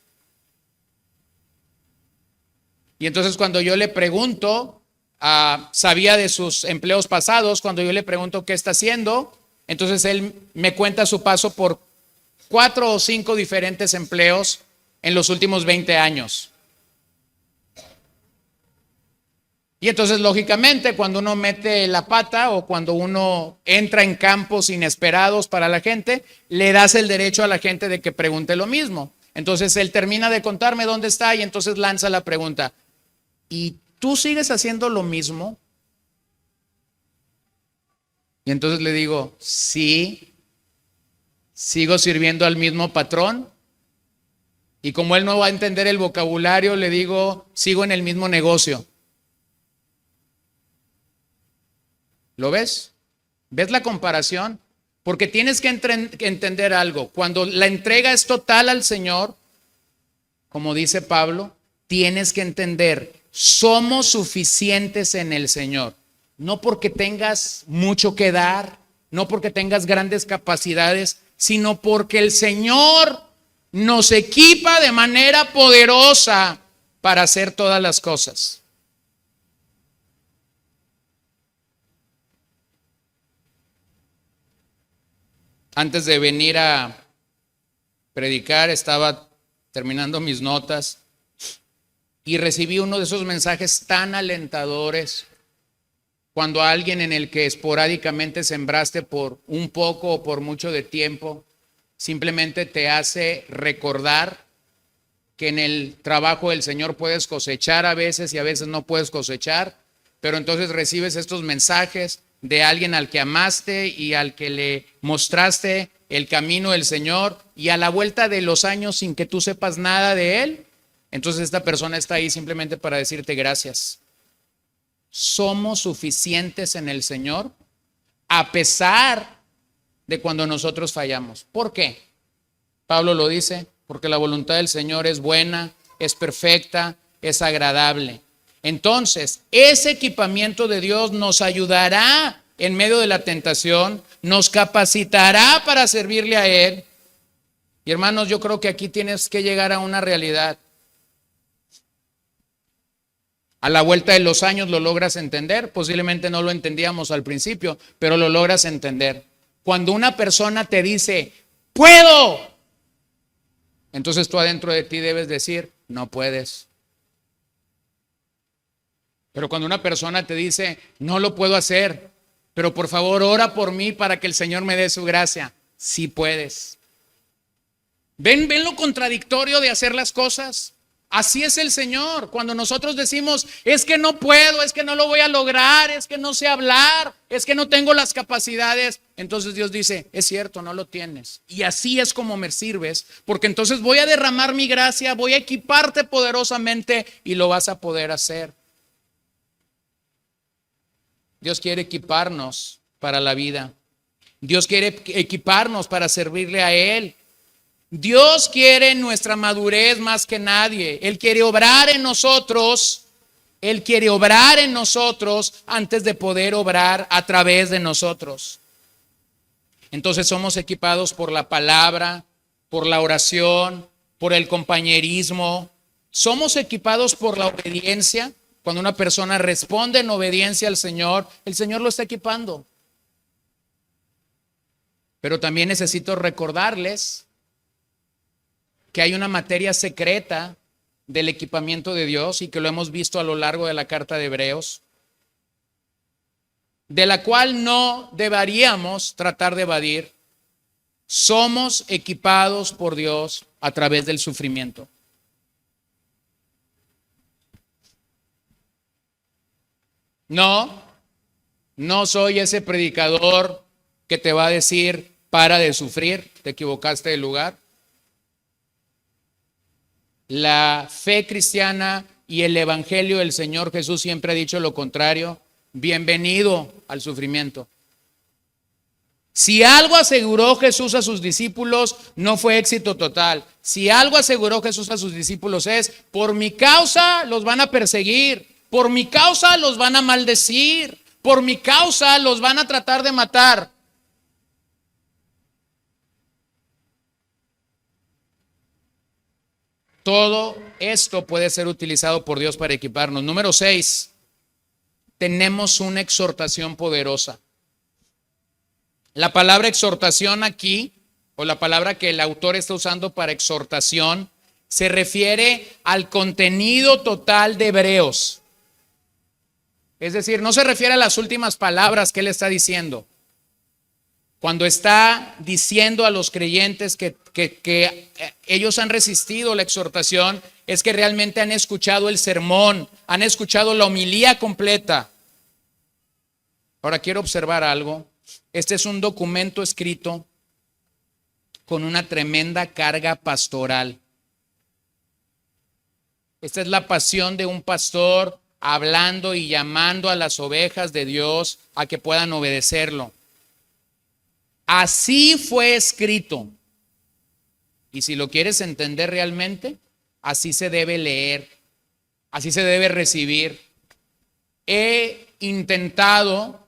Y entonces cuando yo le pregunto, sabía de sus empleos pasados, cuando yo le pregunto qué está haciendo, entonces él me cuenta su paso por 4 o 5 diferentes empleos en los últimos 20 años. Y entonces, lógicamente, cuando uno mete la pata o cuando uno entra en campos inesperados para la gente, le das el derecho a la gente de que pregunte lo mismo. Entonces, él termina de contarme dónde está y entonces lanza la pregunta: ¿y tú sigues haciendo lo mismo? Y entonces le digo: sí, sigo sirviendo al mismo patrón. Y como él no va a entender el vocabulario, le digo: sigo en el mismo negocio. ¿Lo ves? ¿Ves la comparación? Porque tienes que entender algo. Cuando la entrega es total al Señor, como dice Pablo, tienes que entender, somos suficientes en el Señor. No porque tengas mucho que dar, no porque tengas grandes capacidades, sino porque el Señor nos equipa de manera poderosa para hacer todas las cosas. Antes de venir a predicar, estaba terminando mis notas y recibí uno de esos mensajes tan alentadores. Cuando alguien en el que esporádicamente sembraste por un poco o por mucho de tiempo, simplemente te hace recordar que en el trabajo del Señor puedes cosechar a veces y a veces no puedes cosechar, pero entonces recibes estos mensajes de alguien al que amaste y al que le mostraste el camino del Señor, y a la vuelta de los años sin que tú sepas nada de él, entonces esta persona está ahí simplemente para decirte gracias. Somos suficientes en el Señor a pesar de cuando nosotros fallamos. ¿Por qué? Pablo lo dice, porque la voluntad del Señor es buena, es perfecta, es agradable. Entonces, ese equipamiento de Dios nos ayudará en medio de la tentación, nos capacitará para servirle a Él. Y hermanos, yo creo que aquí tienes que llegar a una realidad. A la vuelta de los años lo logras entender, posiblemente no lo entendíamos al principio, pero lo logras entender. Cuando una persona te dice, ¡puedo!, entonces tú adentro de ti debes decir, no puedes. Pero cuando una persona te dice, no lo puedo hacer, pero por favor ora por mí para que el Señor me dé su gracia, sí puedes. ¿Ven lo contradictorio de hacer las cosas? Así es el Señor. Cuando nosotros decimos, es que no puedo, es que no lo voy a lograr, es que no sé hablar, es que no tengo las capacidades, entonces Dios dice, es cierto, no lo tienes. Y así es como me sirves, porque entonces voy a derramar mi gracia, voy a equiparte poderosamente y lo vas a poder hacer. Dios quiere equiparnos para la vida. Dios quiere equiparnos para servirle a Él. Dios quiere nuestra madurez más que nadie. Él quiere obrar en nosotros. Él quiere obrar en nosotros antes de poder obrar a través de nosotros. Entonces somos equipados por la palabra, por la oración, por el compañerismo. Somos equipados por la obediencia. Cuando una persona responde en obediencia al Señor, el Señor lo está equipando. Pero también necesito recordarles que hay una materia secreta del equipamiento de Dios y que lo hemos visto a lo largo de la carta de Hebreos, de la cual no deberíamos tratar de evadir. Somos equipados por Dios a través del sufrimiento. No soy ese predicador que te va a decir, para de sufrir, te equivocaste de lugar. La fe cristiana y el evangelio del Señor Jesús siempre ha dicho lo contrario. Bienvenido al sufrimiento. Si algo aseguró Jesús a sus discípulos, no fue éxito total. Si algo aseguró Jesús a sus discípulos es, por mi causa los van a perseguir, por mi causa los van a maldecir, por mi causa los van a tratar de matar. Todo esto puede ser utilizado por Dios para equiparnos. Número 6, tenemos una exhortación poderosa. La palabra exhortación aquí, o la palabra que el autor está usando para exhortación, se refiere al contenido total de Hebreos. Es decir, no se refiere a las últimas palabras que él está diciendo. Cuando está diciendo a los creyentes que ellos han resistido la exhortación, es que realmente han escuchado el sermón, han escuchado la homilía completa. Ahora quiero observar algo. Este es un documento escrito con una tremenda carga pastoral. Esta es la pasión de un pastor hablando y llamando a las ovejas de Dios a que puedan obedecerlo. Así fue escrito. Y si lo quieres entender realmente, así se debe leer. Así se debe recibir. He intentado,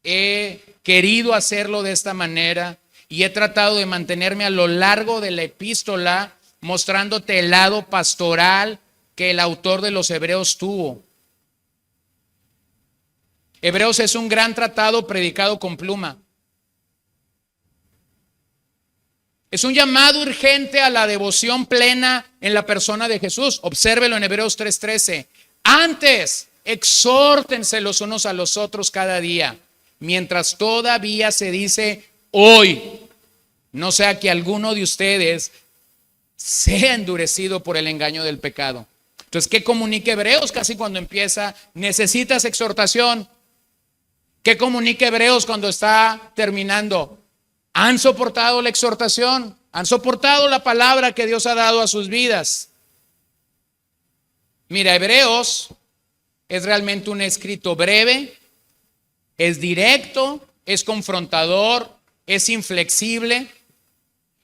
he querido hacerlo de esta manera y he tratado de mantenerme a lo largo de la epístola mostrándote el lado pastoral que el autor de los Hebreos tuvo. Hebreos es un gran tratado predicado con pluma. Es un llamado urgente a la devoción plena en la persona de Jesús. Obsérvelo en Hebreos 3:13. Antes, exhórtense los unos a los otros cada día, mientras todavía se dice hoy, no sea que alguno de ustedes sea endurecido por el engaño del pecado. Entonces, ¿qué comunica Hebreos? Casi cuando empieza, necesitas exhortación. ¿Qué comunica Hebreos cuando está terminando? Han soportado la exhortación, han soportado la palabra que Dios ha dado a sus vidas. Mira, Hebreos es realmente un escrito breve, es directo, es confrontador, es inflexible,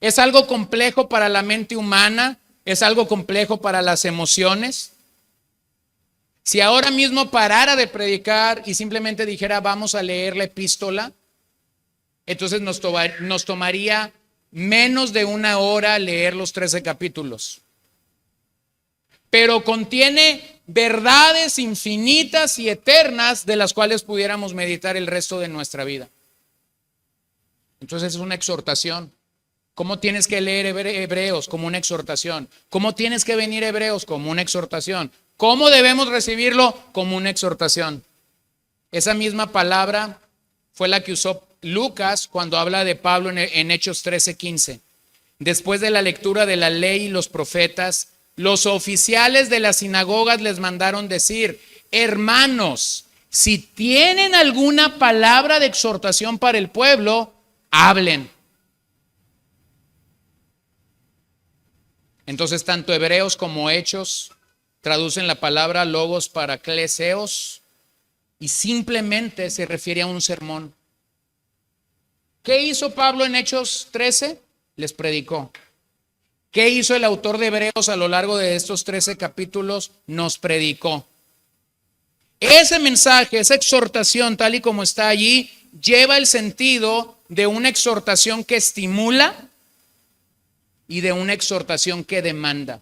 es algo complejo para la mente humana, es algo complejo para las emociones. Si ahora mismo parara de predicar y simplemente dijera vamos a leer la epístola, entonces nos tomaría menos de una hora leer los 13 capítulos. Pero contiene verdades infinitas y eternas de las cuales pudiéramos meditar el resto de nuestra vida. Entonces es una exhortación. ¿Cómo tienes que leer Hebreos? Como una exhortación. ¿Cómo tienes que venir Hebreos? Como una exhortación. ¿Cómo debemos recibirlo? Como una exhortación. Esa misma palabra fue la que usó Lucas cuando habla de Pablo en Hechos 13:15. Después de la lectura de la ley y los profetas, los oficiales de las sinagogas les mandaron decir: hermanos, si tienen alguna palabra de exhortación para el pueblo, hablen. Entonces, tanto Hebreos como Hechos traducen la palabra logos para kleseos y simplemente se refiere a un sermón. ¿Qué hizo Pablo en Hechos 13? Les predicó. ¿Qué hizo el autor de Hebreos a lo largo de estos 13 capítulos? Nos predicó. Ese mensaje, esa exhortación tal y como está allí, lleva el sentido de una exhortación que estimula y de una exhortación que demanda.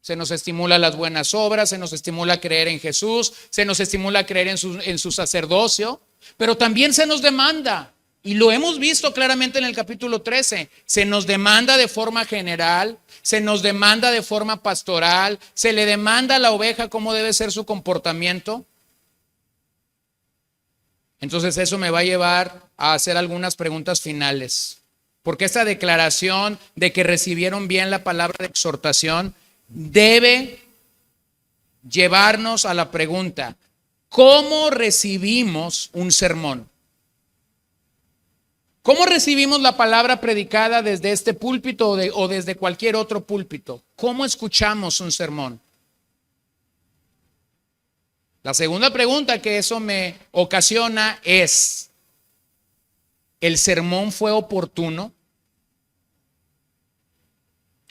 Se nos estimula las buenas obras, se nos estimula a creer en Jesús, se nos estimula a creer en su sacerdocio, pero también se nos demanda. Y lo hemos visto claramente en el capítulo 13. Se nos demanda de forma general, se nos demanda de forma pastoral, se le demanda a la oveja cómo debe ser su comportamiento. Entonces eso me va a llevar a hacer algunas preguntas finales. Porque esta declaración de que recibieron bien la palabra de exhortación debe llevarnos a la pregunta: ¿cómo recibimos un sermón? ¿Cómo recibimos la palabra predicada desde este púlpito o desde cualquier otro púlpito? ¿Cómo escuchamos un sermón? La segunda pregunta que eso me ocasiona es: ¿el sermón fue oportuno?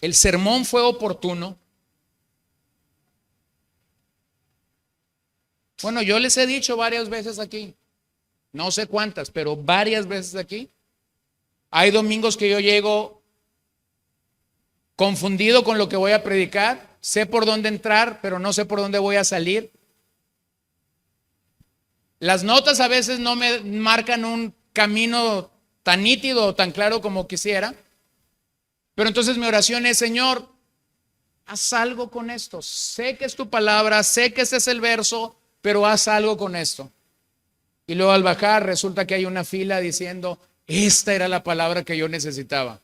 ¿El sermón fue oportuno? Bueno, yo les he dicho varias veces aquí, no sé cuántas, pero varias veces aquí. Hay domingos que yo llego confundido con lo que voy a predicar, sé por dónde entrar, pero no sé por dónde voy a salir. Las notas a veces no me marcan un camino tan nítido o tan claro como quisiera, pero entonces mi oración es: Señor, haz algo con esto. Sé que es tu palabra, sé que ese es el verso, pero haz algo con esto. Y luego al bajar resulta que hay una fila diciendo: esta era la palabra que yo necesitaba.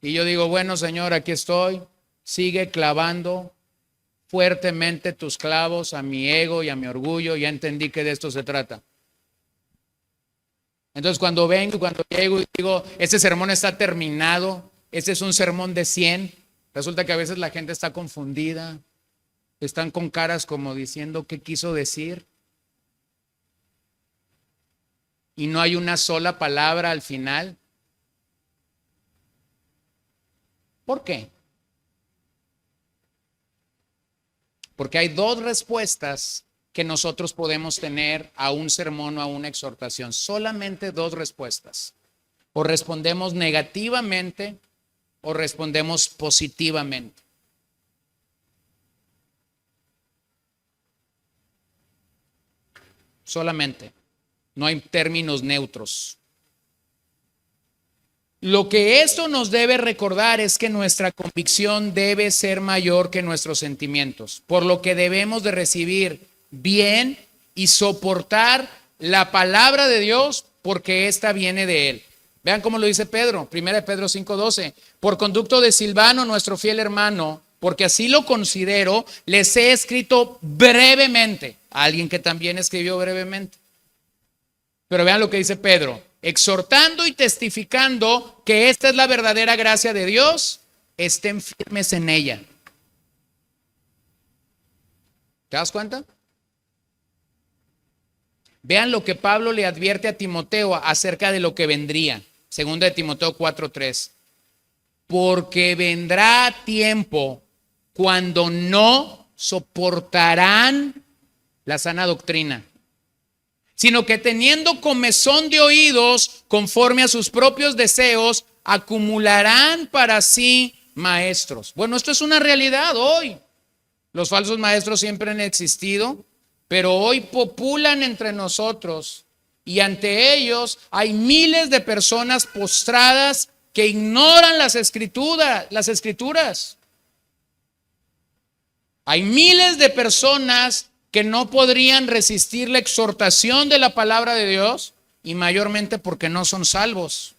Y yo digo: bueno, Señor, aquí estoy. Sigue clavando fuertemente tus clavos a mi ego y a mi orgullo. Ya entendí que de esto se trata. Entonces cuando vengo, cuando llego y digo: este sermón está terminado, este es un sermón de 100, resulta que a veces la gente está confundida, están con caras como diciendo: ¿qué quiso decir? Y no hay una sola palabra al final. ¿Por qué? Porque hay dos respuestas que nosotros podemos tener a un sermón o a una exhortación. Solamente dos respuestas. O respondemos negativamente o respondemos positivamente. Solamente. No hay términos neutros. Lo que esto nos debe recordar es que nuestra convicción debe ser mayor que nuestros sentimientos, por lo que debemos de recibir bien y soportar la palabra de Dios porque ésta viene de Él. Vean cómo lo dice Pedro, 1 Pedro 5:12. Por conducto de Silvano, nuestro fiel hermano, porque así lo considero, les he escrito brevemente. A alguien que también escribió brevemente. Pero vean lo que dice Pedro. Exhortando y testificando que esta es la verdadera gracia de Dios, estén firmes en ella. ¿Te das cuenta? Vean lo que Pablo le advierte a Timoteo acerca de lo que vendría. Segunda de Timoteo 4:3. Porque vendrá tiempo cuando no soportarán la sana doctrina, sino que teniendo comezón de oídos conforme a sus propios deseos, acumularán para sí maestros. Bueno, esto es una realidad hoy. Los falsos maestros siempre han existido, pero hoy populan entre nosotros y ante ellos hay miles de personas postradas que ignoran las escrituras. Hay miles de personas que no podrían resistir la exhortación de la palabra de Dios y mayormente porque no son salvos.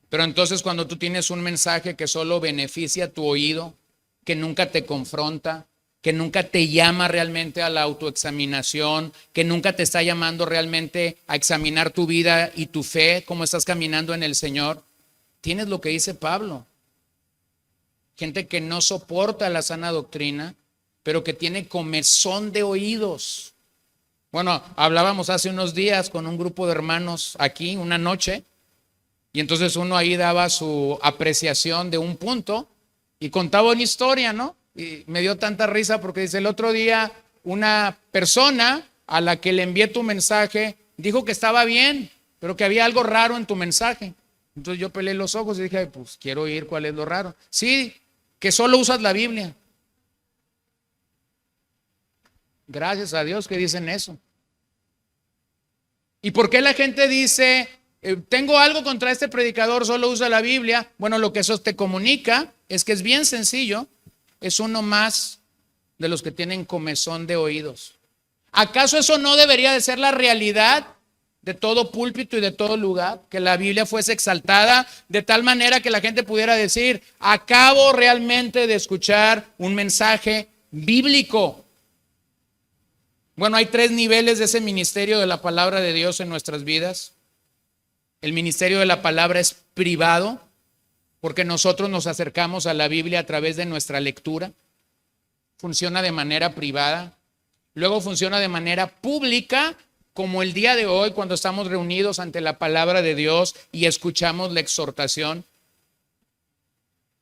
Pero entonces cuando tú tienes un mensaje que solo beneficia tu oído, que nunca te confronta, que nunca te llama realmente a la autoexaminación, que nunca te está llamando realmente a examinar tu vida y tu fe, cómo estás caminando en el Señor, tienes lo que dice Pablo. Gente que no soporta la sana doctrina, pero que tiene comezón de oídos. Bueno, hablábamos hace unos días con un grupo de hermanos aquí, una noche, y entonces uno ahí daba su apreciación de un punto y contaba una historia, ¿no? Y me dio tanta risa porque dice, el otro día una persona a la que le envié tu mensaje dijo que estaba bien, pero que había algo raro en tu mensaje. Entonces yo pelé los ojos y dije, pues quiero oír cuál es lo raro. Sí, que solo usas la Biblia. Gracias a Dios que dicen eso. ¿Y por qué la gente dice, tengo algo contra este predicador, solo usa la Biblia? Bueno, lo que eso te comunica es que es bien sencillo, es uno más de los que tienen comezón de oídos. ¿Acaso eso no debería de ser la realidad de todo púlpito y de todo lugar? Que la Biblia fuese exaltada de tal manera que la gente pudiera decir, acabo realmente de escuchar un mensaje bíblico. Bueno, hay 3 niveles de ese ministerio de la palabra de Dios en nuestras vidas. El ministerio de la palabra es privado, porque nosotros nos acercamos a la Biblia a través de nuestra lectura. Funciona de manera privada. Luego funciona de manera pública, como el día de hoy cuando estamos reunidos ante la palabra de Dios y escuchamos la exhortación.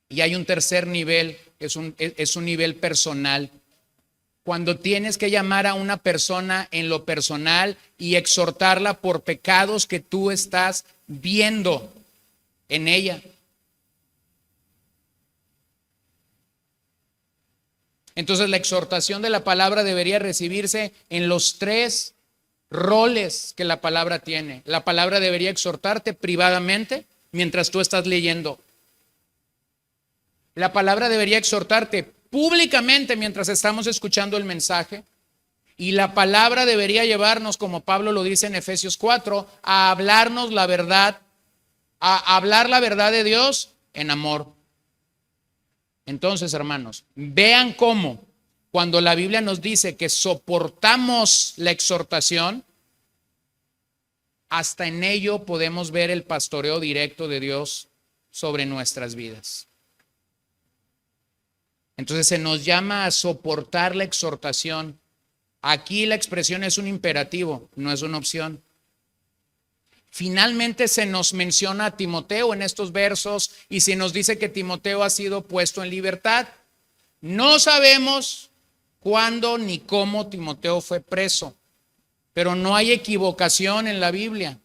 Y hay un tercer nivel, es un nivel personal. Cuando tienes que llamar a una persona en lo personal y exhortarla por pecados que tú estás viendo en ella. Entonces la exhortación de la palabra debería recibirse en los 3 roles que la palabra tiene. La palabra debería exhortarte privadamente mientras tú estás leyendo. La palabra debería exhortarte públicamente mientras estamos escuchando el mensaje. Y la palabra debería llevarnos, como Pablo lo dice en Efesios 4, a hablarnos la verdad, a hablar la verdad de Dios en amor. Entonces, hermanos, vean cómo cuando la Biblia nos dice que soportamos la exhortación, hasta en ello podemos ver el pastoreo directo de Dios sobre nuestras vidas. Entonces se nos llama a soportar la exhortación. Aquí la expresión es un imperativo, no es una opción. Finalmente se nos menciona a Timoteo en estos versos y se nos dice que Timoteo ha sido puesto en libertad. No sabemos cuándo ni cómo Timoteo fue preso, pero no hay equivocación en la Biblia.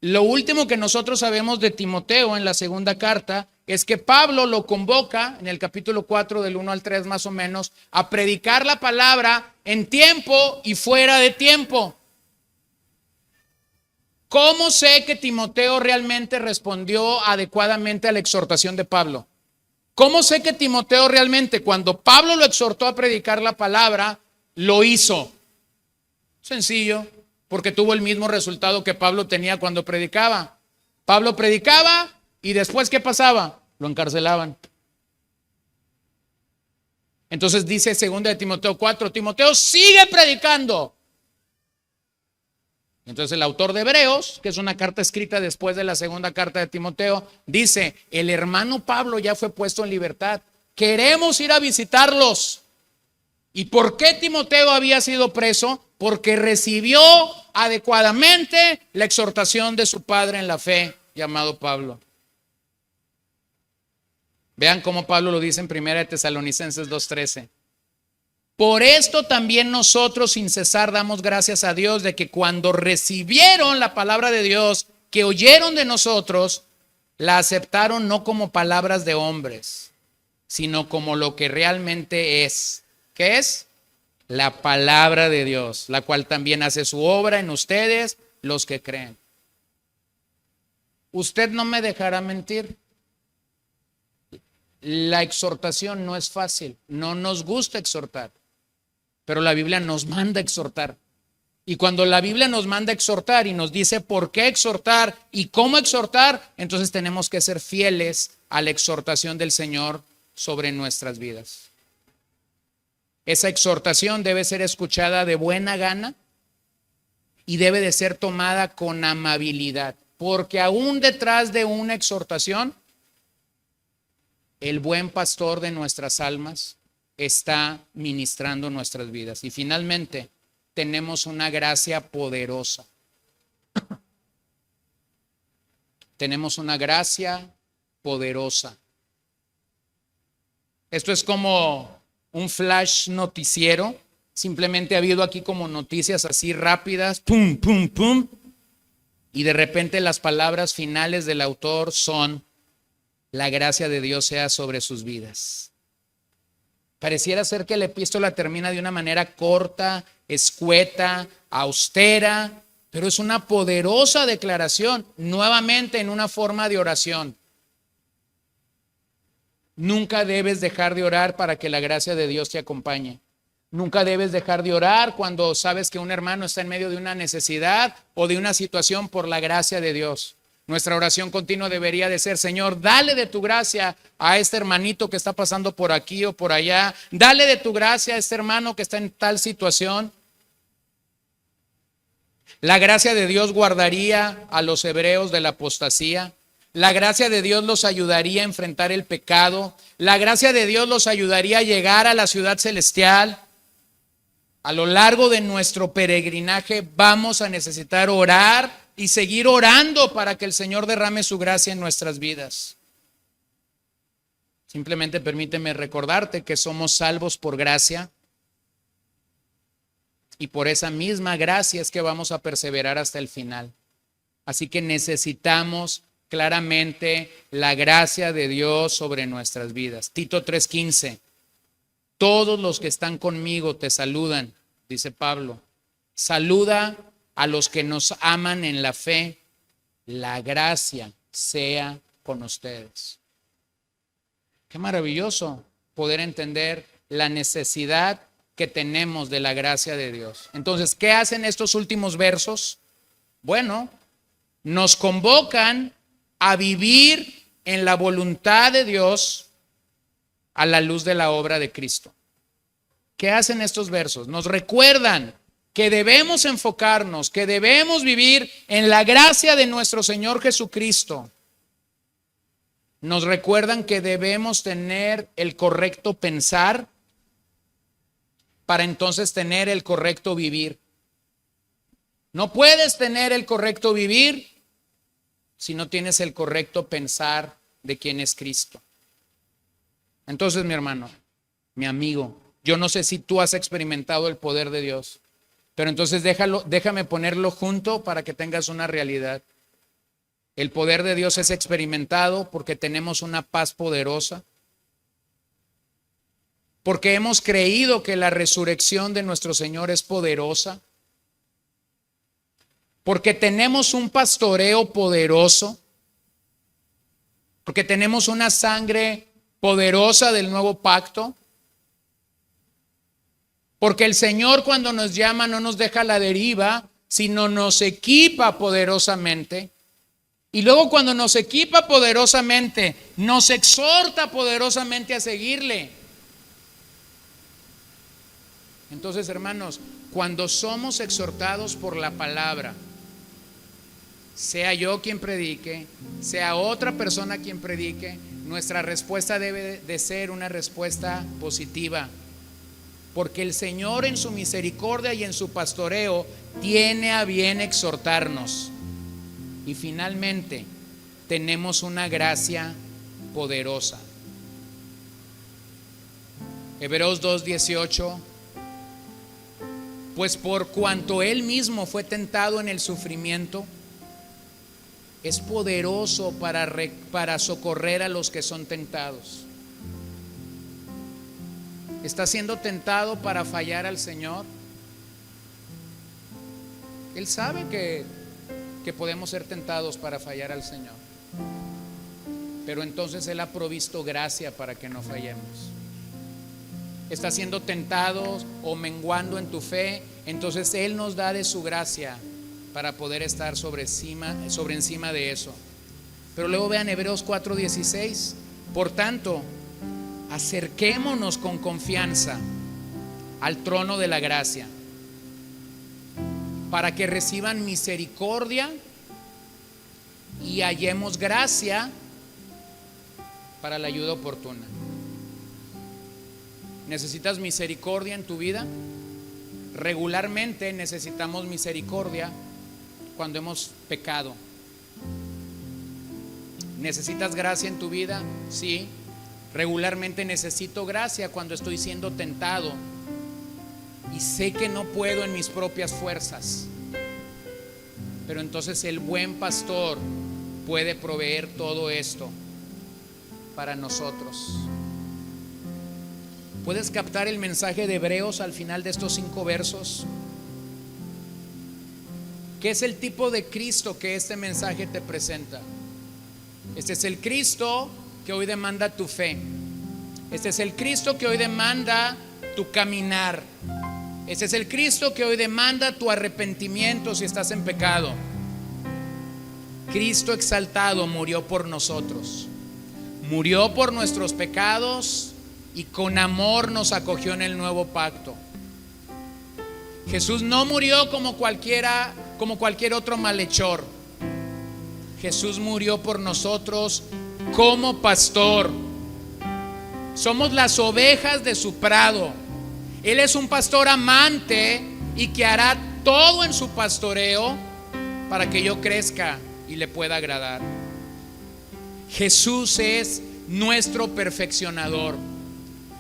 Lo último que nosotros sabemos de Timoteo en la segunda carta es que Pablo lo convoca en el capítulo 4 del 1 al 3 más o menos a predicar la palabra en tiempo y fuera de tiempo. ¿Cómo sé que Timoteo realmente respondió adecuadamente a la exhortación de Pablo? ¿Cómo sé que Timoteo realmente, cuando Pablo lo exhortó a predicar la palabra, lo hizo? Sencillo, porque tuvo el mismo resultado que Pablo tenía cuando predicaba. Pablo predicaba y después, ¿qué pasaba? Lo encarcelaban. Entonces dice 2 de Timoteo 4, Timoteo sigue predicando. Entonces el autor de Hebreos, que es una carta escrita después de la segunda carta de Timoteo, dice, el hermano Pablo ya fue puesto en libertad. Queremos ir a visitarlos. ¿Y por qué Timoteo había sido preso? Porque recibió adecuadamente la exhortación de su padre en la fe, llamado Pablo. Vean cómo Pablo lo dice en 1 Tesalonicenses 2:13. Por esto también nosotros sin cesar damos gracias a Dios de que cuando recibieron la palabra de Dios que oyeron de nosotros, la aceptaron no como palabras de hombres, sino como lo que realmente es. ¿Qué es? La palabra de Dios, la cual también hace su obra en ustedes, los que creen. Usted no me dejará mentir. La exhortación no es fácil, no nos gusta exhortar, pero la Biblia nos manda exhortar. Y cuando la Biblia nos manda exhortar y nos dice por qué exhortar y cómo exhortar, entonces tenemos que ser fieles a la exhortación del Señor sobre nuestras vidas. Esa exhortación debe ser escuchada de buena gana y debe de ser tomada con amabilidad, porque aún detrás de una exhortación, el buen pastor de nuestras almas está ministrando nuestras vidas. Y finalmente, tenemos una gracia poderosa. Tenemos una gracia poderosa. Esto es como un flash noticiero. Simplemente ha habido aquí como noticias así rápidas, pum, pum, pum. Y de repente las palabras finales del autor son: la gracia de Dios sea sobre sus vidas. Pareciera ser que la epístola termina de una manera corta, escueta, austera, pero es una poderosa declaración, nuevamente en una forma de oración. Nunca debes dejar de orar para que la gracia de Dios te acompañe. Nunca debes dejar de orar cuando sabes que un hermano está en medio de una necesidad o de una situación por la gracia de Dios. Nuestra oración continua debería de ser: Señor, dale de tu gracia a este hermanito que está pasando por aquí o por allá. Dale de tu gracia a este hermano que está en tal situación. La gracia de Dios guardaría a los hebreos de la apostasía. La gracia de Dios los ayudaría a enfrentar el pecado. La gracia de Dios los ayudaría a llegar a la ciudad celestial. A lo largo de nuestro peregrinaje vamos a necesitar orar y seguir orando para que el Señor derrame su gracia en nuestras vidas. Simplemente permíteme recordarte que somos salvos por gracia, y por esa misma gracia es que vamos a perseverar hasta el final. Así que necesitamos claramente la gracia de Dios sobre nuestras vidas. Tito 3:15. Todos los que están conmigo te saludan, dice Pablo. Saluda a los que nos aman en la fe. La gracia sea con ustedes. Qué maravilloso poder entender la necesidad que tenemos de la gracia de Dios. Entonces, ¿qué hacen estos últimos versos? Bueno, nos convocan a vivir en la voluntad de Dios a la luz de la obra de Cristo. ¿Qué hacen estos versos? Nos recuerdan que debemos enfocarnos, que debemos vivir en la gracia de nuestro Señor Jesucristo. Nos recuerdan que debemos tener el correcto pensar para entonces tener el correcto vivir. No puedes tener el correcto vivir si no tienes el correcto pensar de quién es Cristo. Entonces, mi hermano, mi amigo, yo no sé si tú has experimentado el poder de Dios, pero entonces déjame ponerlo junto para que tengas una realidad. El poder de Dios es experimentado porque tenemos una paz poderosa, porque hemos creído que la resurrección de nuestro Señor es poderosa, porque tenemos un pastoreo poderoso, porque tenemos una sangre poderosa del nuevo pacto, porque el Señor cuando nos llama no nos deja a la deriva, sino nos equipa poderosamente. Y luego cuando nos equipa poderosamente, nos exhorta poderosamente a seguirle. Entonces, hermanos, cuando somos exhortados por la palabra, sea yo quien predique, sea otra persona quien predique, nuestra respuesta debe de ser una respuesta positiva. Porque el Señor en su misericordia y en su pastoreo tiene a bien exhortarnos. Y finalmente tenemos una gracia poderosa. Hebreos 2:18. Pues por cuanto Él mismo fue tentado en el sufrimiento, es poderoso para socorrer a los que son tentados. ¿Está siendo tentado para fallar al Señor? Él sabe que podemos ser tentados para fallar al Señor, pero entonces Él ha provisto gracia para que no fallemos. Estás siendo tentado o menguando en tu fe, entonces Él nos da de su gracia para poder estar sobre encima de eso. Pero luego vean Hebreos 4:16. Por tanto, acerquémonos con confianza al trono de la gracia, para que reciban misericordia y hallemos gracia para la ayuda oportuna. ¿Necesitas misericordia en tu vida? Regularmente necesitamos misericordia cuando hemos pecado. ¿Necesitas gracia en tu vida? Sí. Regularmente necesito gracia cuando estoy siendo tentado y sé que no puedo en mis propias fuerzas. Pero entonces el buen pastor puede proveer todo esto para nosotros. ¿Puedes captar el mensaje de Hebreos al final de estos 5 versos? ¿Qué es el tipo de Cristo que este mensaje te presenta? Este es el Cristo que hoy demanda tu fe. Este es el Cristo que hoy demanda tu caminar. Este es el Cristo que hoy demanda tu arrepentimiento si estás en pecado. Cristo exaltado murió por nosotros. Murió por nuestros pecados y con amor nos acogió en el nuevo pacto. Jesús no murió como cualquier otro malhechor. Jesús murió por nosotros como pastor. Somos las ovejas de su prado. Él es un pastor amante y que hará todo en su pastoreo para que yo crezca y le pueda agradar. Jesús es nuestro perfeccionador.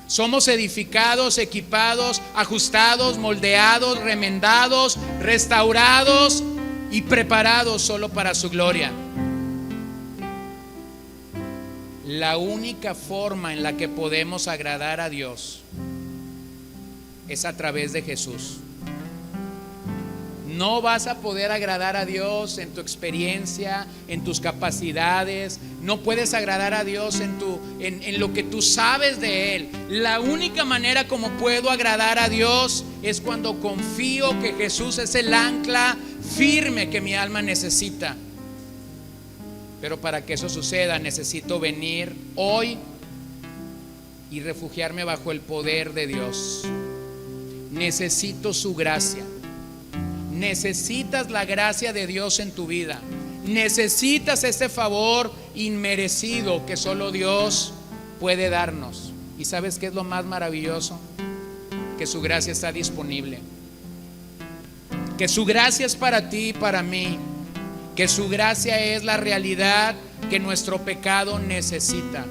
Somos edificados, equipados, ajustados, moldeados, remendados, restaurados y preparados solo para su gloria. La única forma en la que podemos agradar a Dios es a través de Jesús. No vas a poder agradar a Dios en tu experiencia, en tus capacidades. No puedes agradar a Dios en lo que tú sabes de Él. La única manera como puedo agradar a Dios es cuando confío que Jesús es el ancla firme que mi alma necesita. Pero para que eso suceda necesito venir hoy y refugiarme bajo el poder de Dios. Necesito su gracia. Necesitas la gracia de Dios en tu vida. Necesitas ese favor inmerecido que solo Dios puede darnos. ¿Y sabes qué es lo más maravilloso? Que su gracia está disponible. Que su gracia es para ti y para mí. que su gracia es la realidad que nuestro pecado necesita.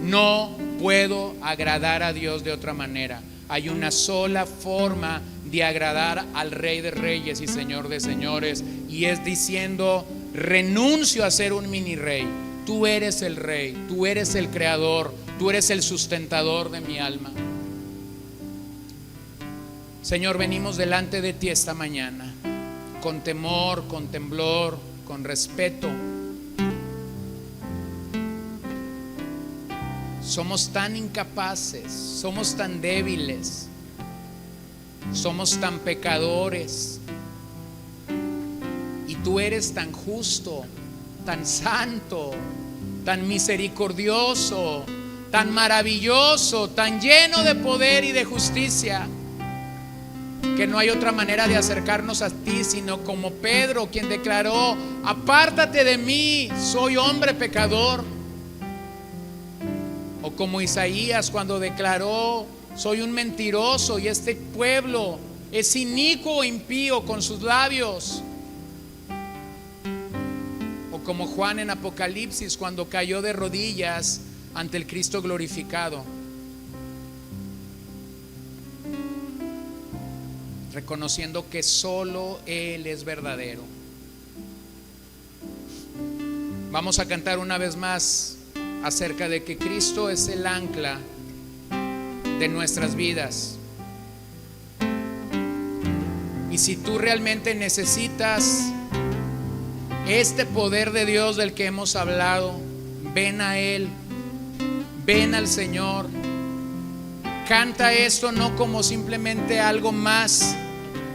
No puedo agradar a Dios de otra manera. Hay una sola forma de agradar al Rey de Reyes y Señor de Señores, y es diciendo: renuncio a ser un mini rey. Tú eres el Rey, tú eres el Creador, tú eres el sustentador de mi alma. Señor, venimos delante de ti esta mañana con temor, con temblor, con respeto. Somos tan incapaces, somos tan débiles, somos tan pecadores, y tú eres tan justo, tan santo, tan misericordioso, tan maravilloso, tan lleno de poder y de justicia, que no hay otra manera de acercarnos a ti sino como Pedro, quien declaró: apártate de mí, soy hombre pecador. O como Isaías, cuando declaró: soy un mentiroso y este pueblo es inicuo e impío con sus labios. O como Juan en Apocalipsis, cuando cayó de rodillas ante el Cristo glorificado, reconociendo que solo Él es verdadero. Vamos a cantar una vez más acerca de que Cristo es el ancla de nuestras vidas. Y si tú realmente necesitas este poder de Dios del que hemos hablado, ven a Él, ven al Señor. Canta esto no como simplemente algo más,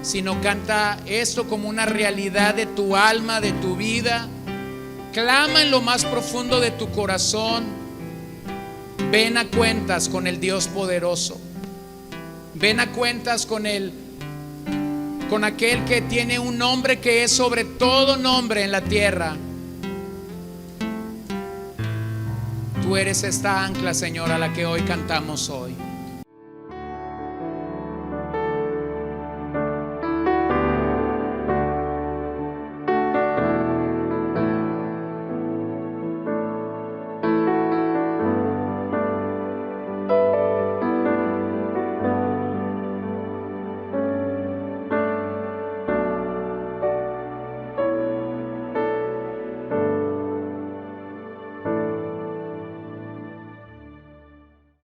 sino canta esto como una realidad de tu alma, de tu vida. Clama en lo más profundo de tu corazón. Ven a cuentas con el Dios poderoso. Ven a cuentas con aquel que tiene un nombre que es sobre todo nombre en la tierra. Tú eres esta ancla, Señor, a la que hoy cantamos hoy.